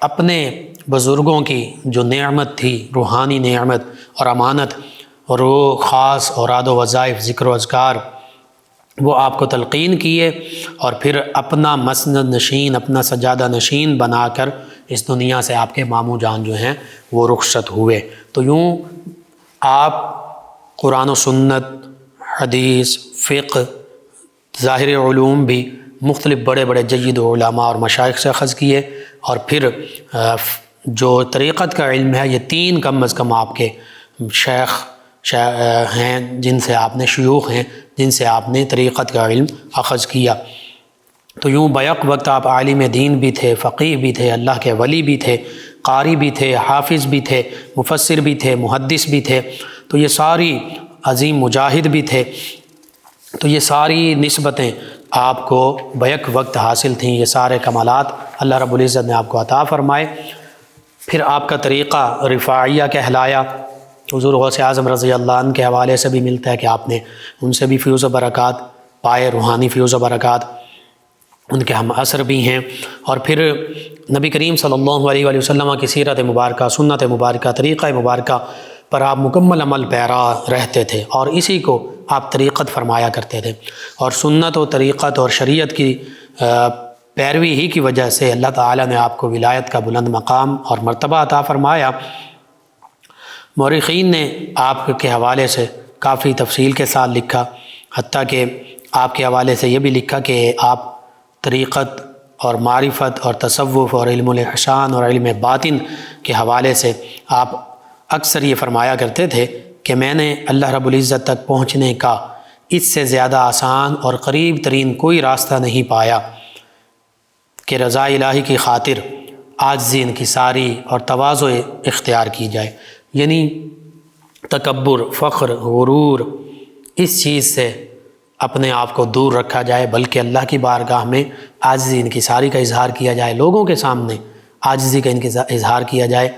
اپنے بزرگوں کی جو نعمت تھی، روحانی نعمت اور امانت اور وہ خاص اوراد و وظائف، ذکر و اذکار، وہ آپ کو تلقین کیے اور پھر اپنا مسند نشین، اپنا سجادہ نشین بنا کر اس دنیا سے آپ کے ماموں جان جو ہیں وہ رخصت ہوئے۔ تو یوں آپ قرآن و سنت، حدیث، فقہ، ظاہر علوم بھی مختلف بڑے بڑے جید علماء اور مشائخ سے اخذ کیے، اور پھر جو طریقت کا علم ہے یہ 3 کم از کم آپ کے شیخ ہیں جن سے آپ نے، شیوخ ہیں جن سے آپ نے طریقت کا علم اخذ کیا۔ تو یوں بیک وقت آپ عالم دین بھی تھے، فقیہ بھی تھے، اللہ کے ولی بھی تھے، قاری بھی تھے، حافظ بھی تھے، مفسر بھی تھے، محدث بھی تھے، تو یہ ساری عظیم مجاہد بھی تھے۔ تو یہ ساری نسبتیں آپ کو بیک وقت حاصل تھیں، یہ سارے کمالات اللہ رب العزت نے آپ کو عطا فرمائے۔ پھر آپ کا طریقہ رفاعیہ کہلایا۔ حضور غوث اعظم رضی اللہ عنہ کے حوالے سے بھی ملتا ہے کہ آپ نے ان سے بھی فیوز و برکات پائے، روحانی فیوز و برکات، ان کے ہم اثر بھی ہیں۔ اور پھر نبی کریم صلی اللہ علیہ وآلہ وسلم کی سیرت مبارکہ، سنت مبارکہ، طریقہ مبارکہ پر آپ مکمل عمل پیرا رہتے تھے اور اسی کو آپ طریقت فرمایا کرتے تھے، اور سنت و طریقت اور شریعت کی پیروی ہی کی وجہ سے اللہ تعالیٰ نے آپ کو ولایت کا بلند مقام اور مرتبہ عطا فرمایا۔ مورخین نے آپ کے حوالے سے کافی تفصیل کے ساتھ لکھا، حتیٰ کہ آپ کے حوالے سے یہ بھی لکھا کہ آپ طریقت اور معرفت اور تصوف اور علم الاحسان اور علم باطن کے حوالے سے آپ اکثر یہ فرمایا کرتے تھے کہ میں نے اللہ رب العزت تک پہنچنے کا اس سے زیادہ آسان اور قریب ترین کوئی راستہ نہیں پایا کہ رضا الہی کی خاطر عاجزی انکساری اور تواضع اختیار کی جائے، یعنی تکبر، فخر، غرور، اس چیز سے اپنے آپ کو دور رکھا جائے، بلکہ اللہ کی بارگاہ میں عاجزی انکساری کا اظہار کیا جائے، لوگوں کے سامنے عاجزی کا اظہار کیا جائے،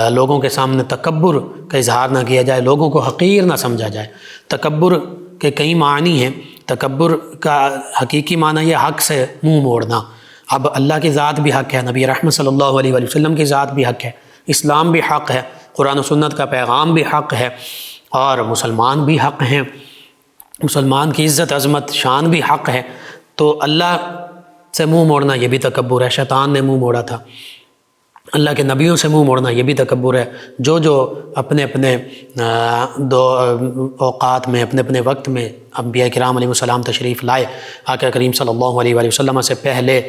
لوگوں کے سامنے تکبر کا اظہار نہ کیا جائے، لوگوں کو حقیر نہ سمجھا جائے۔ تکبر کے کئی معنی ہیں، تکبر کا حقیقی معنی یہ حق سے منہ موڑنا۔ اب اللہ کی ذات بھی حق ہے، نبی رحمت صلی اللہ علیہ وآلہ وسلم کی ذات بھی حق ہے، اسلام بھی حق ہے، قرآن و سنت کا پیغام بھی حق ہے، اور مسلمان بھی حق ہیں، مسلمان کی عزت عظمت شان بھی حق ہے۔ تو اللہ سے منہ موڑنا یہ بھی تکبر ہے، شیطان نے منہ موڑا تھا۔ اللہ کے نبیوں سے منہ موڑنا یہ بھی تکبر ہے۔ جو اپنے اپنے دو اوقات میں، اپنے اپنے وقت میں انبیاء کرام علیہ السلام تشریف لائے، آقا کریم صلی اللہ علیہ وآلہ وسلم سے پہلے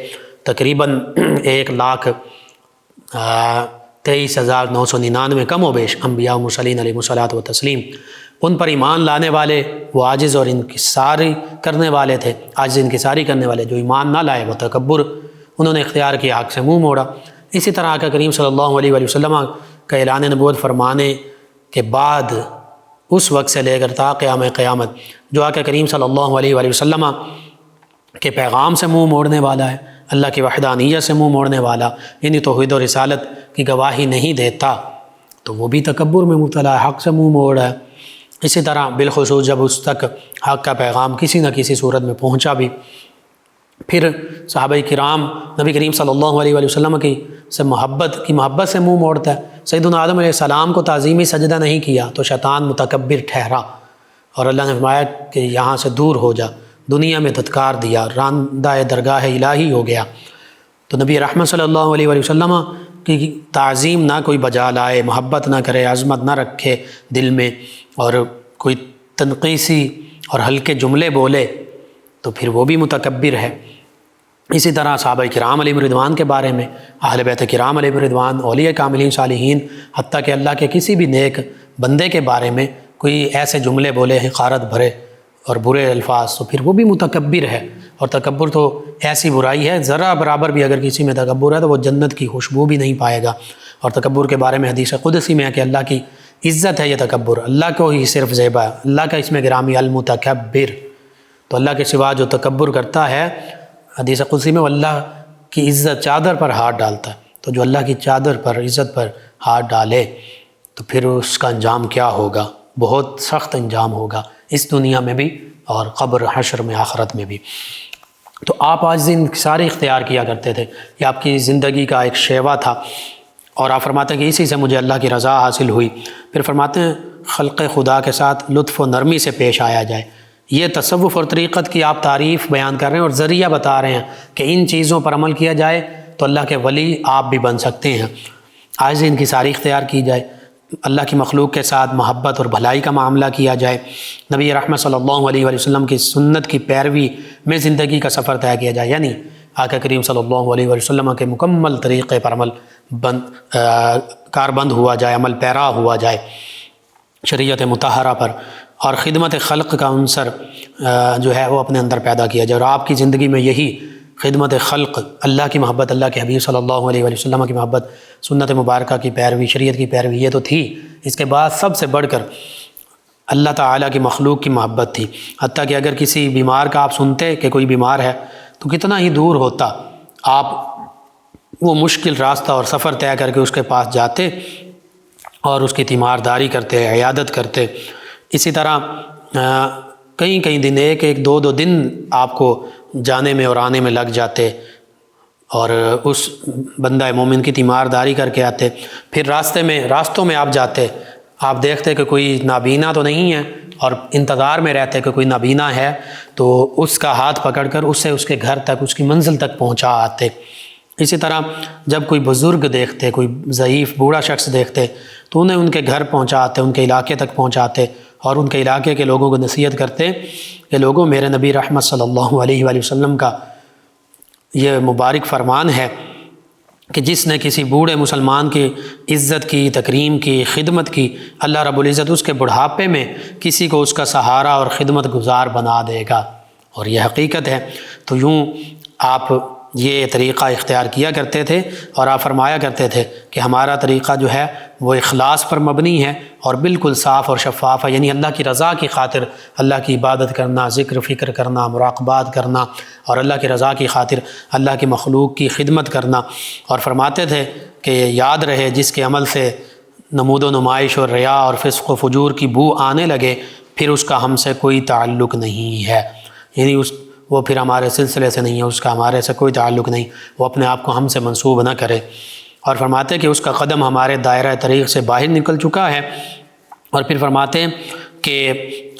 تقریباً 1,23,999 کم و بیش انبیاء و مرسلین علیہ الصلاۃ و تسلیم، ان پر ایمان لانے والے وہ عاجز اور انکساری کرنے والے تھے، عاجز انکساری کرنے والے۔ جو ایمان نہ لائے وہ تکبر انہوں نے اختیار کیا، حق سے منہ موڑا۔ اسی طرح آقا کریم صلی اللہ علیہ وآلہ وسلم کا اعلان نبوت فرمانے کے بعد اس وقت سے لے کر تا قیام قیامت جو آقا کریم صلی اللہ علیہ وآلہ وسلم کے پیغام سے منہ موڑنے والا ہے، اللہ کی وحدانیت سے منہ موڑنے والا، یعنی توحید و رسالت کی گواہی نہیں دیتا، تو وہ بھی تکبر میں مبتلا ہے، حق سے منہ موڑ ہے۔ اسی طرح بالخصوص جب اس تک حق کا پیغام کسی نہ کسی صورت میں پہنچا بھی، پھر صحابہ کرام نبی کریم صلی اللہ علیہ وآلہ وسلم کی محبت سے منہ موڑتا ہے۔ سیدنا آدم علیہ السلام کو تعظیمی سجدہ نہیں کیا تو شیطان متکبر ٹھہرا، اور اللہ نے فرمایا کہ یہاں سے دور ہو جا، دنیا میں دھتکار دیا، راندہ درگاہ الہی ہو گیا۔ تو نبی رحمت صلی اللہ علیہ وآلہ وسلم کی تعظیم نہ کوئی بجا لائے، محبت نہ کرے، عظمت نہ رکھے دل میں، اور کوئی تنقیسی اور ہلکے جملے بولے تو پھر وہ بھی متکبر ہے۔ اسی طرح صحابہ کرام علیہ رضوان کے بارے میں، اہل بیت کرام علیہ رضوان، اولیاء کاملین صالحین، حتیٰ کہ اللہ کے کسی بھی نیک بندے کے بارے میں کوئی ایسے جملے بولے حقارت بھرے اور برے الفاظ، تو پھر وہ بھی متکبر ہے۔ اور تکبر تو ایسی برائی ہے، ذرا برابر بھی اگر کسی میں تکبر ہے تو وہ جنت کی خوشبو بھی نہیں پائے گا۔ اور تکبر کے بارے میں حدیث قدسی میں ہے کہ اللہ کی عزت ہے یہ تکبر، اللہ کو ہی صرف زیبا ہے، اللہ کا اس میں گرامی المتکبر۔ تو اللہ کے سوا جو تکبر کرتا ہے، حدیث قدسی میں اللہ کی عزت چادر پر ہاتھ ڈالتا ہے۔ تو جو اللہ کی چادر پر عزت پر ہاتھ ڈالے تو پھر اس کا انجام کیا ہوگا؟ بہت سخت انجام ہوگا، اس دنیا میں بھی اور قبر حشر میں آخرت میں بھی۔ تو آپ عاجزی انکساری اختیار کیا کرتے تھے، یہ آپ کی زندگی کا ایک شیوا تھا، اور آپ فرماتے ہیں کہ اسی سے مجھے اللہ کی رضا حاصل ہوئی۔ پھر فرماتے ہیں خلق خدا کے ساتھ لطف و نرمی سے پیش آیا جائے۔ یہ تصوف اور طریقت کی آپ تعریف بیان کر رہے ہیں اور ذریعہ بتا رہے ہیں کہ ان چیزوں پر عمل کیا جائے تو اللہ کے ولی آپ بھی بن سکتے ہیں۔ عاجزی انکساری اختیار کی جائے، اللہ کی مخلوق کے ساتھ محبت اور بھلائی کا معاملہ کیا جائے، نبی رحمت صلی اللہ علیہ وآلہ وسلم کی سنت کی پیروی میں زندگی کا سفر طے کیا جائے، یعنی آقا کریم صلی اللہ علیہ وآلہ وسلم کے مکمل طریقے پر عمل کاربند ہوا جائے، عمل پیرا ہوا جائے شریعت مطہرہ پر، اور خدمت خلق کا عنصر جو ہے وہ اپنے اندر پیدا کیا جائے، اور آپ کی زندگی میں یہی خدمت خلق، اللہ کی محبت، اللہ کے حبیب صلی اللہ علیہ وآلہ وسلم کی محبت، سنت مبارکہ کی پیروی، شریعت کی پیروی، یہ تو تھی۔ اس کے بعد سب سے بڑھ کر اللہ تعالیٰ کی مخلوق کی محبت تھی، حتیٰ کہ اگر کسی بیمار کا آپ سنتے کہ کوئی بیمار ہے تو کتنا ہی دور ہوتا، آپ وہ مشکل راستہ اور سفر طے کر کے اس کے پاس جاتے اور اس کی تیمارداری کرتے، عیادت کرتے۔ اسی طرح کئی دن، ایک دو دن آپ کو جانے میں اور آنے میں لگ جاتے، اور اس بندہ مومن کی تیمارداری کر کے آتے۔ پھر راستوں میں آپ جاتے، آپ دیکھتے کہ کوئی نابینا تو نہیں ہے، اور انتظار میں رہتے کہ کوئی نابینا ہے تو اس کا ہاتھ پکڑ کر اس سے اس کے گھر تک، اس کی منزل تک پہنچا آتے۔ اسی طرح جب کوئی بزرگ دیکھتے، کوئی ضعیف بوڑھا شخص دیکھتے تو انہیں ان کے گھر پہنچاتے، ان کے علاقے تک پہنچاتے، اور ان کے علاقے کے لوگوں کو نصیحت کرتے کہ لوگوں، میرے نبی رحمت صلی اللہ علیہ وآلہ وسلم کا یہ مبارک فرمان ہے کہ جس نے کسی بوڑھے مسلمان کی عزت کی، تکریم کی، خدمت کی، اللہ رب العزت اس کے بڑھاپے میں کسی کو اس کا سہارا اور خدمت گزار بنا دے گا، اور یہ حقیقت ہے۔ تو یوں آپ یہ طریقہ اختیار کیا کرتے تھے، اور آپ فرمایا کرتے تھے کہ ہمارا طریقہ جو ہے وہ اخلاص پر مبنی ہے اور بالکل صاف اور شفاف ہے، یعنی اللہ کی رضا کی خاطر اللہ کی عبادت کرنا، ذکر فکر کرنا، مراقبات کرنا، اور اللہ کی رضا کی خاطر اللہ کی مخلوق کی خدمت کرنا۔ اور فرماتے تھے کہ یاد رہے جس کے عمل سے نمود و نمائش اور ریا اور فسق و فجور کی بو آنے لگے، پھر اس کا ہم سے کوئی تعلق نہیں ہے، یعنی وہ پھر ہمارے سلسلے سے نہیں ہے، اس کا ہمارے سے کوئی تعلق نہیں، وہ اپنے آپ کو ہم سے منسوب نہ کرے۔ اور فرماتے کہ اس کا قدم ہمارے دائرہ طریق سے باہر نکل چکا ہے۔ اور پھر فرماتے ہیں کہ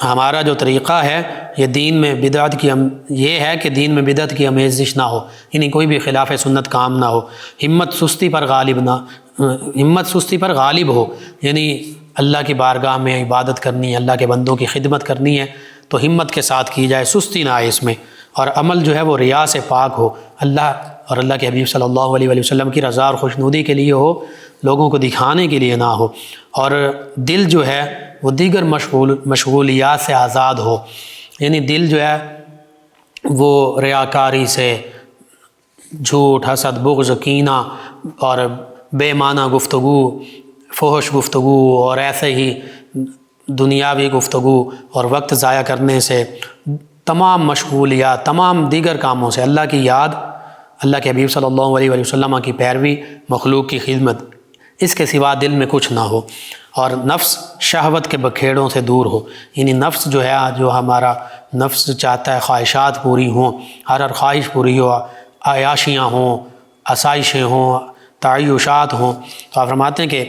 ہمارا جو طریقہ ہے یہ دین میں بدعت کی یہ ہے کہ دین میں بدعت کی آمیزش نہ ہو، یعنی کوئی بھی خلاف سنت کام نہ ہو، ہمت سستی پر غالب ہو، یعنی اللہ کی بارگاہ میں عبادت کرنی ہے، اللہ کے بندوں کی خدمت کرنی ہے تو ہمت کے ساتھ کی جائے، سستی نہ آئے اس میں، اور عمل جو ہے وہ ریا سے پاک ہو، اللہ اور اللہ کے حبیب صلی اللہ علیہ وآلہ وسلم کی رضا اور خوشنودی کے لیے ہو، لوگوں کو دکھانے کے لیے نہ ہو، اور دل جو ہے وہ دیگر مشغولیات سے آزاد ہو، یعنی دل جو ہے وہ ریاکاری سے، جھوٹ، حسد، بغض، کینہ اور بے معنی گفتگو، فحش گفتگو اور ایسے ہی دنیاوی گفتگو اور وقت ضائع کرنے سے، تمام مشغولیات، تمام دیگر کاموں سے، اللہ کی یاد، اللہ کے حبیب صلی اللہ علیہ وآلہ وسلم کی پیروی، مخلوق کی خدمت، اس کے سوا دل میں کچھ نہ ہو، اور نفس شہوت کے بکھیڑوں سے دور ہو، یعنی نفس جو ہے، جو ہمارا نفس چاہتا ہے خواہشات پوری ہوں، ہر خواہش پوری ہو، عیاشیاں ہوں، آسائشیں ہوں، تعیشات ہوں، تو آپ فرماتے ہیں کہ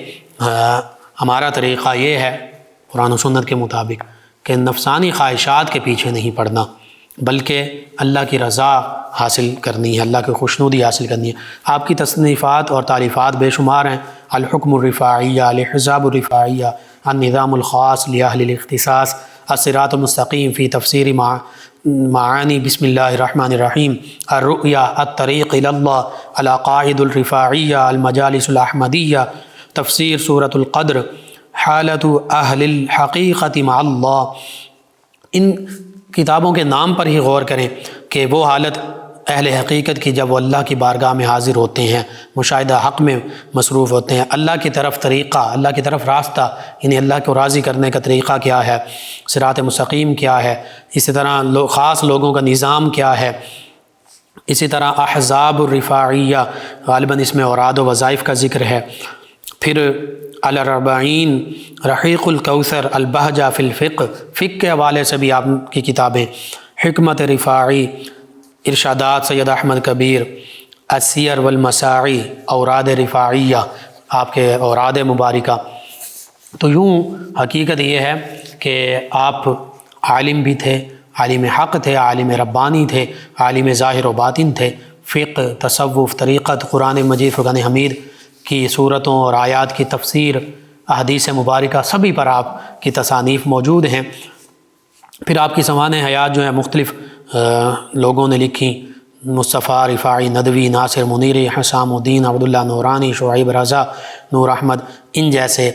ہمارا طریقہ یہ ہے قرآن و سنت کے مطابق کہ نفسانی خواہشات کے پیچھے نہیں پڑنا، بلکہ اللہ کی رضا حاصل کرنی ہے، اللہ کی خوشنودی حاصل کرنی ہے۔ آپ کی تصنیفات اور تعلیفات بے شمار ہیں، الحکم الرفاعیہ، الحزاب الرفاعیہ، النظام الخاص لأہل الاختصاص، الصراط المستقیم فی تفسیر معانی بسم اللہ الرحمن الرحیم، الرؤیا، الطریق الی اللہ، العقائد الرفاعیہ، المجالس الاحمدیہ، تفسیر سورۃ القدر، حالت اہل الحقیقت مع اللہ۔ ان کتابوں کے نام پر ہی غور کریں کہ وہ حالت اہل حقیقت کی جب وہ اللہ کی بارگاہ میں حاضر ہوتے ہیں، مشاہدہ حق میں مصروف ہوتے ہیں، اللہ کی طرف طریقہ، اللہ کی طرف راستہ، یعنی اللہ کو راضی کرنے کا طریقہ کیا ہے، صراط مستقیم کیا ہے، اسی طرح خاص لوگوں کا نظام کیا ہے، اسی طرح احزاب الرفاعیہ غالباً اس میں اوراد و وظائف کا ذکر ہے۔ پھر الاربعین، رحیق الکوثر، البہجہ فی الفقہ، فقہ کے حوالے سے بھی آپ کی کتابیں، حکمت رفاعی، ارشادات سید احمد کبیر، السیر والمساعی، اوراد رفاعیہ، آپ کے اوراد مبارکہ۔ تو یوں حقیقت یہ ہے کہ آپ عالم بھی تھے، عالم حق تھے، عالم ربانی تھے، عالم ظاہر و باطن تھے، فقہ، تصوف، طریقت، قرآن مجید، فرقان حمید کی صورتوں اور آیات کی تفسیر، احادیث مبارکہ، سبھی پر آپ کی تصانیف موجود ہیں۔ پھر آپ کی سوانح حیات جو ہیں مختلف لوگوں نے لکھی، مصطفیٰ رفاعی ندوی، ناصر منیری، حسام الدین، عبداللہ نورانی، شعیب رضا، نور احمد، ان جیسے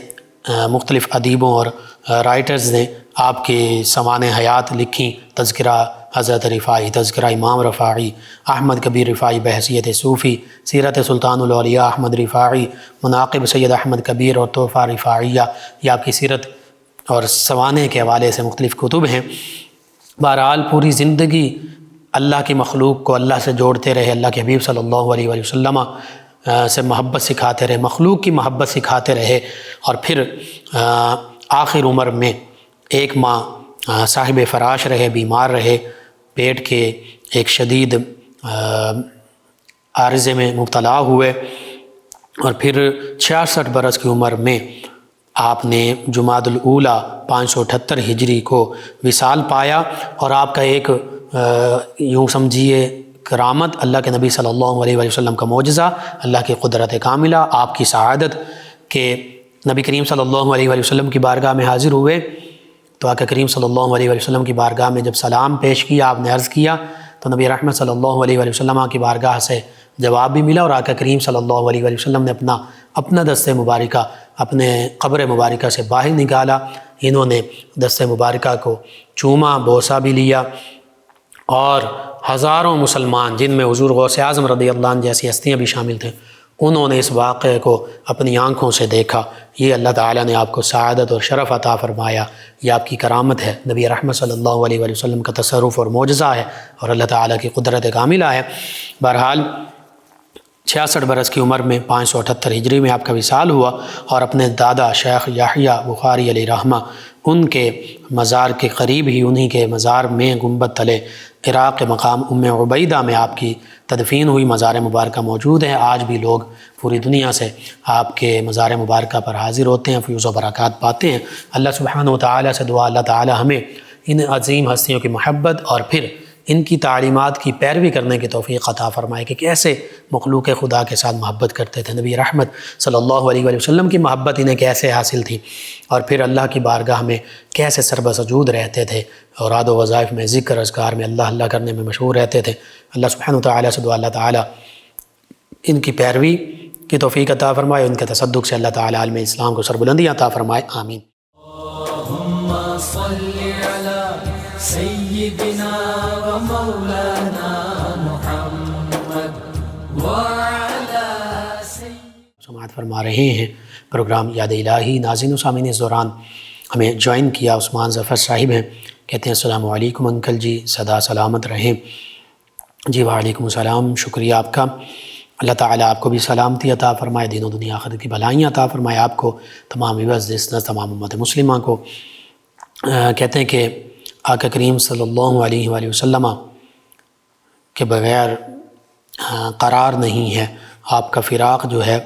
مختلف ادیبوں اور رائٹرز نے آپ کی سوانح حیات لکھی۔ تذکرہ حضرت رفاعی، تذکرہ امام رفاعی، احمد کبیر رفاعی بحیثیت صوفی، سیرت سلطان الاولیاء احمد رفاعی، مناقب سید احمد کبیر اور تحفہ رفاعیہ، یہ آپ کی سیرت اور سوانح کے حوالے سے مختلف کتب ہیں۔ بہرحال پوری زندگی اللہ کی مخلوق کو اللہ سے جوڑتے رہے، اللہ کے حبیب صلی اللہ علیہ وآلہ وسلم سے محبت سکھاتے رہے، مخلوق کی محبت سکھاتے رہے، اور پھر آخر عمر میں 1 ماہ صاحب فراش رہے، بیمار رہے، پیٹ کے ایک شدید عارضے میں مبتلا ہوئے، اور پھر 66 برس کی عمر میں آپ نے جمادی الاولیٰ 578 ہجری کو وصال پایا، اور آپ کا ایک یوں سمجھیے کرامت، اللہ کے نبی صلی اللہ علیہ وآلہ وسلم کا معجزہ، اللہ کی قدرت کاملہ، آپ کی سعادت کہ نبی کریم صلی اللہ علیہ وآلہ وسلم کی بارگاہ میں حاضر ہوئے تو آقا کریم صلی اللہ علیہ وآلہ وسلم کی بارگاہ میں جب سلام پیش کیا، آپ نے عرض کیا تو نبی رحمت صلی اللہ علیہ وآلہ وسلم کی بارگاہ سے جواب بھی ملا، اور آقا کریم صلی اللہ علیہ وآلہ وسلم نے اپنا دست مبارکہ اپنے قبر مبارکہ سے باہر نکالا، انہوں نے دست مبارکہ کو چوما، بوسہ بھی لیا، اور ہزاروں مسلمان جن میں حضور غوث اعظم رضی اللہ عنہ جیسی ہستیاں بھی شامل تھے، انہوں نے اس واقعے کو اپنی آنکھوں سے دیکھا۔ یہ اللہ تعالیٰ نے آپ کو سعادت اور شرف عطا فرمایا، یہ آپ کی کرامت ہے، نبی رحمت صلی اللہ علیہ وآلہ وسلم کا تصرف اور معجزہ ہے، اور اللہ تعالیٰ کی قدرت کاملہ ہے۔ بہرحال 66 برس کی عمر میں 578 ہجری میں آپ کا وصال ہوا، اور اپنے دادا شیخ یحییٰ بخاری علیہ رحمہ ان کے مزار کے قریب ہی، انہی کے مزار میں گنبد تلے عراق کے مقام ام عبیدہ میں آپ کی تدفین ہوئی مزار مبارکہ موجود ہے۔ آج بھی لوگ پوری دنیا سے آپ کے مزار مبارکہ پر حاضر ہوتے ہیں، فیوز و برکات پاتے ہیں۔ اللہ سبحانہ و تعالیٰ سے دعا، اللہ تعالیٰ ہمیں ان عظیم ہستیوں کی محبت اور پھر ان کی تعلیمات کی پیروی کرنے کی توفیق عطا فرمائے کہ کیسے مخلوق خدا کے ساتھ محبت کرتے تھے، نبی رحمت صلی اللہ علیہ وآلہ وسلم کی محبت انہیں کیسے حاصل تھی، اور پھر اللہ کی بارگاہ میں کیسے سربسجود رہتے تھے، اوراد و وظائف میں، ذکر اذکار میں اللہ اللہ کرنے میں مشہور رہتے تھے۔ اللہ سبحانہ وتعالی سے دعا، اللہ تعالیٰ ان کی پیروی کی توفیق عطا فرمائے، ان کے تصدق سے اللہ تعالیٰ عالم اسلام کو سربلندی عطا فرمائے، آمین۔ اللهم صل على سيدنا ومولانا محمد وعلى سماعت فرما رہے ہیں پروگرام یاد الہی۔ ناظرین و سامعین، اس دوران ہمیں جوائن کیا عثمان ظفر صاحب ہیں، کہتے ہیں السلام علیکم انکل جی، صدا سلامت رہیں۔ جی وعلیکم السلام، شکریہ آپ کا، اللہ تعالیٰ آپ کو بھی سلامتی عطا فرمائے، دین و دنیا آخرت کی بھلائیاں عطا فرمائے آپ کو، تمام عوض جسنس، تمام امت مسلمہ کو۔ کہتے ہیں کہ آقا کریم صلی اللہ علیہ وآلہ وسلم کے بغیر قرار نہیں ہے، آپ کا فراق جو ہے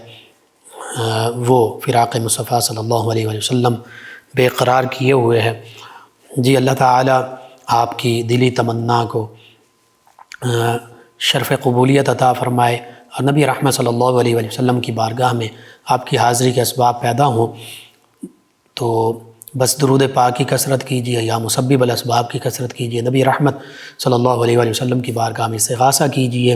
وہ فراق مصطفیٰ صلی اللہ علیہ وآلہ وسلم بے قرار کیے ہوئے ہے۔ جی اللہ تعالیٰ آپ کی دلی تمنا کو شرف قبولیت عطا فرمائے، اور نبی رحمت صلی اللہ علیہ وآلہ وسلم کی بارگاہ میں آپ کی حاضری کے اسباب پیدا ہوں، تو بس درود پاک کی کثرت کیجیے یا مسبب الاسباب کی کثرت کیجیے، نبی رحمت صلی اللہ علیہ وآلہ وسلم کی بارگاہ میں استغاثہ کیجیے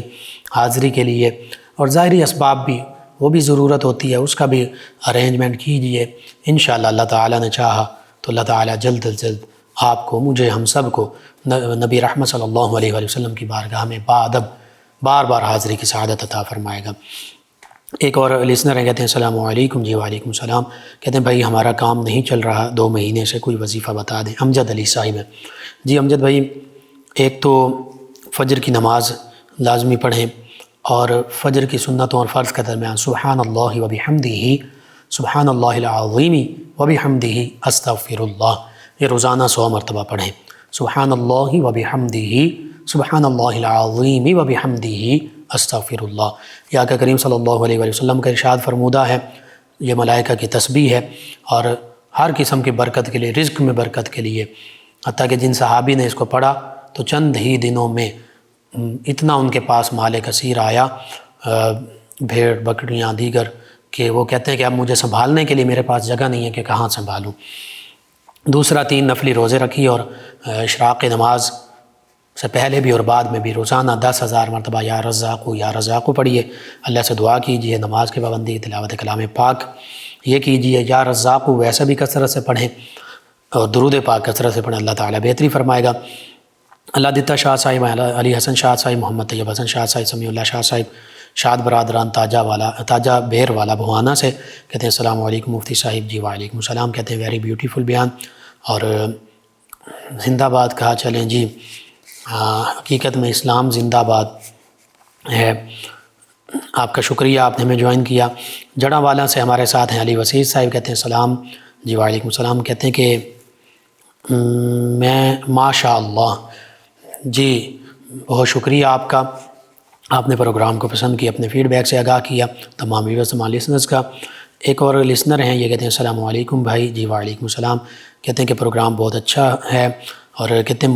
حاضری کے لیے، اور ظاہری اسباب بھی وہ بھی ضرورت ہوتی ہے، اس کا بھی ارینجمنٹ کیجیے۔ انشاءاللہ اللہ تعالیٰ نے چاہا تو اللہ تعالیٰ جلد از جلد آپ کو، مجھے، ہم سب کو نبی رحمت صلی اللہ علیہ وآلہ وسلم کی بارگاہ میں بادب بار بار حاضری کی سعادت عطا فرمائے گا۔ ایک اور لسنر ہیں، کہتے ہیں السلام علیکم، جی وعلیکم السلام، کہتے ہیں بھائی ہمارا کام نہیں چل رہا 2 مہینے سے، کوئی وظیفہ بتا دیں۔ امجد علی صاحب ہے۔ جی امجد بھائی، ایک تو فجر کی نماز لازمی پڑھیں، اور فجر کی سنتوں اور فرض کے درمیان سبحان اللہ و بحمدہ، سبحان اللہ العظیم و بحمدہ استغفر اللہ، یہ روزانہ 100 مرتبہ پڑھیں۔ سبحان اللہ و بحمدہ، سبحان اللہ العظیم و بحمدہ استغفر اللہ۔ یہ آقا کریم صلی اللہ علیہ وآلہ وسلم کا ارشاد فرمودہ ہے، یہ ملائکہ کی تسبیح ہے، اور ہر قسم کی برکت کے لیے، رزق میں برکت کے لیے۔ حتیٰ کہ جن صحابی نے اس کو پڑھا تو چند ہی دنوں میں اتنا ان کے پاس مال کثیر آیا، بھیڑ بکریاں دیگر، کہ وہ کہتے ہیں کہ اب مجھے سنبھالنے کے لیے میرے پاس جگہ نہیں ہے کہ کہاں سنبھالوں۔ دوسرا 3 نفلی روزے رکھی، اور اشراق نماز سے پہلے بھی اور بعد میں بھی روزانہ 10,000 مرتبہ یا رزاقو پڑھیے، اللہ سے دعا کیجیے، نماز کی پابندی، تلاوت کلام پاک یہ کیجیے۔ یا رزاقو ویسے بھی کثرت سے پڑھیں، اور درود پاک کثرت سے پڑھیں، اللہ تعالیٰ بہتری فرمائے گا۔ اللہ دتا شاہ صاحب، علی حسن شاہ صاحب، محمد طیب حسن شاہ صاحب، سمیع اللہ شاہ صاحب، شاد برادران تاجہ بہر والا بھوانا سے کہتے ہیں السلام علیکم مفتی صاحب۔ جی وعلیکم السلام، کہتے ہیں ویری بیوٹیفل بیان، اور زندہ باد کہا چلیں جی، حقیقت میں اسلام زندہ باد ہے۔ آپ کا شکریہ، آپ نے ہمیں جوائن کیا۔ جڑا والا سے ہمارے ساتھ ہیں علی وسیع صاحب، کہتے ہیں السلام۔ جی وعلیکم السلام، کہتے ہیں کہ میں ماشاء اللہ، جی بہت شکریہ آپ کا، آپ نے پروگرام کو پسند کیا، اپنے فیڈ بیک سے آگاہ کیا تمام ویورز، تمام لسنرز کا۔ ایک اور لسنر ہیں، یہ کہتے ہیں السلام علیکم بھائی۔ جی وعلیکم السلام، کہتے ہیں کہ پروگرام بہت اچھا ہے، اور کہتے ہیں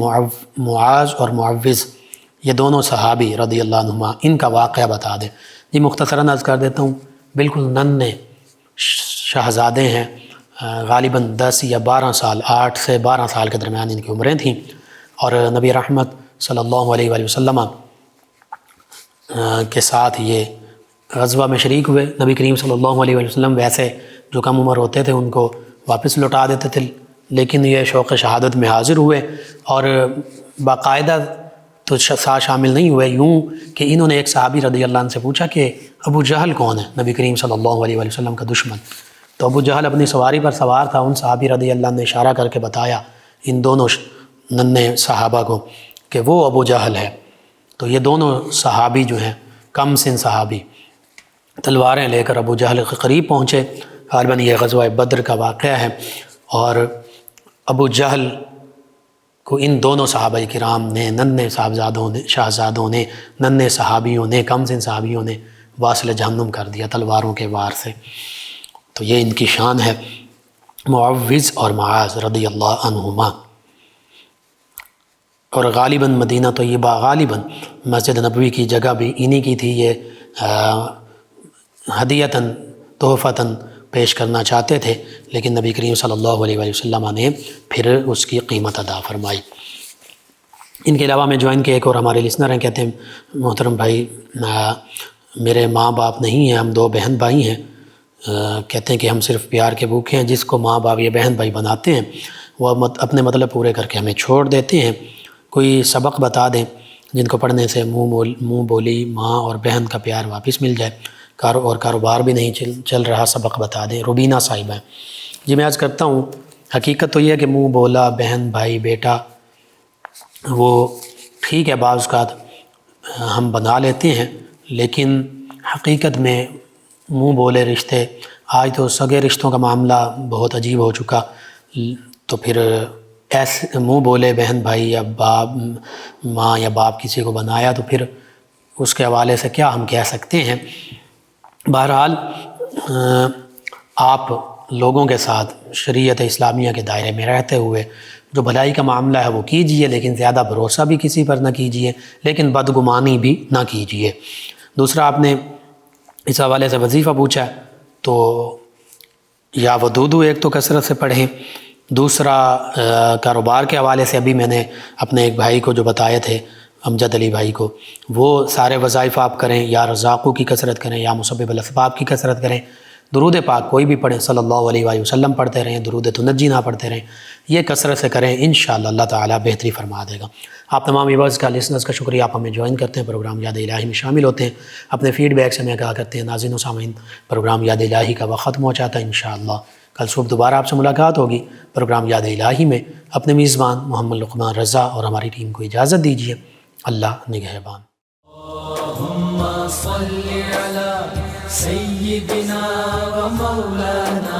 معاذ اور معوذ یہ دونوں صحابی رضی اللہ عنہما، ان کا واقعہ بتا دیں۔ جی مختصراً عرض کر دیتا ہوں، بالکل ننھے شہزادے ہیں، غالباً 10 یا 12 سال، 8 سے 12 سال کے درمیان ان کی عمریں تھیں، اور نبی رحمت صلی اللہ علیہ وآلہ وسلم کے ساتھ یہ غزوہ میں شریک ہوئے۔ نبی کریم صلی اللہ علیہ وآلہ وسلم ویسے جو کم عمر ہوتے تھے ان کو واپس لوٹا دیتے تھے، لیکن یہ شوق شہادت میں حاضر ہوئے، اور باقاعدہ تو ساتھ شامل نہیں ہوئے، یوں کہ انہوں نے ایک صحابی رضی اللہ عنہ سے پوچھا کہ ابو جہل کون ہے، نبی کریم صلی اللہ علیہ وآلہ وسلم کا دشمن۔ تو ابو جہل اپنی سواری پر سوار تھا، ان صحابی رضی اللہ عنہ نے اشارہ کر کے بتایا ان دونوں ننھے صحابہ کو کہ وہ ابو جہل ہے۔ تو یہ دونوں صحابی جو ہیں، کم سن صحابی، تلواریں لے کر ابو جہل کے قریب پہنچے۔ غالباً یہ غزوہ بدر کا واقعہ ہے، اور ابو جہل کو ان دونوں صحابہ کرام نے، ننھے شہزادوں نے، ننھے صحابیوں نے، کم سن صحابیوں نے واصل جہنم کر دیا تلواروں کے وار سے۔ تو یہ ان کی شان ہے، معوذ اور معاذ رضی اللہ عنہما۔ اور غالباً مدینہ طیبہ، غالباً مسجد نبوی کی جگہ بھی انہی کی تھی، یہ ہدیتاً تحفتاً پیش کرنا چاہتے تھے، لیکن نبی کریم صلی اللہ علیہ وآلہ وسلم نے پھر اس کی قیمت ادا فرمائی۔ ان کے علاوہ میں جوائن کے ایک اور ہمارے لسنر ہیں، کہتے ہیں محترم بھائی میرے ماں باپ نہیں ہیں، ہم 2 بہن بھائی ہیں، کہتے ہیں کہ ہم صرف پیار کے بھوکے ہیں، جس کو ماں باپ یا بہن بھائی بناتے ہیں وہ اپنے مطلب پورے کر کے ہمیں چھوڑ دیتے ہیں، کوئی سبق بتا دیں جن کو پڑھنے سے منہ بولی ماں اور بہن کا پیار واپس مل جائے، اور کاروبار بھی نہیں چل رہا، سبق بتا دیں۔ روبینہ صاحبہ ہیں۔ جی میں عرض کرتا ہوں، حقیقت تو یہ ہے کہ منہ بولا بہن بھائی بیٹا وہ ٹھیک ہے، بعض اوقات ہم بنا لیتے ہیں، لیکن حقیقت میں منہ بولے رشتے، آج تو سگے رشتوں کا معاملہ بہت عجیب ہو چکا، تو پھر ایسے منہ بولے بہن بھائی یا باپ، ماں یا باپ کسی کو بنایا، تو پھر اس کے حوالے سے کیا ہم کہہ سکتے ہیں۔ بہرحال آپ لوگوں کے ساتھ شریعت اسلامیہ کے دائرے میں رہتے ہوئے جو بھلائی کا معاملہ ہے وہ کیجئے، لیکن زیادہ بھروسہ بھی کسی پر نہ کیجئے، لیکن بدگمانی بھی نہ کیجئے۔ دوسرا آپ نے اس حوالے سے وظیفہ پوچھا، تو یا ودودو ایک تو کثرت سے پڑھیں، دوسرا کاروبار کے حوالے سے ابھی میں نے اپنے ایک بھائی کو جو بتائے تھے، امجد علی بھائی کو، وہ سارے وظائف آپ کریں، یا رزاقوں کی کثرت کریں، یا مسبب الاسباب کی کثرت کریں، درود پاک کوئی بھی پڑھیں، صلی اللہ علیہ وآلہ وسلم پڑھتے رہیں، درود تنجی نہ پڑھتے رہیں، یہ کثرت سے کریں، انشاءاللہ اللہ تعالیٰ بہتری فرما دے گا۔ آپ تمام ویورز کا، لسنرز کا شکریہ، آپ ہمیں جوائن کرتے ہیں، پروگرام یاد الہی میں شامل ہوتے ہیں، اپنے فیڈ بیک سے ہمیں کہا کرتے ہیں۔ ناظرین و سامعین، پروگرام یاد الہی کا وقت ختم ہو جاتا ہے، انشاءاللہ کل صبح دوبارہ آپ سے ملاقات ہوگی پروگرام یاد الہی میں۔ اپنے میزبان محمد لقمان رضا اور ہماری ٹیم کو اجازت دیجیے، اللہ نگہبان۔ اللهم صل على سيدنا ومولانا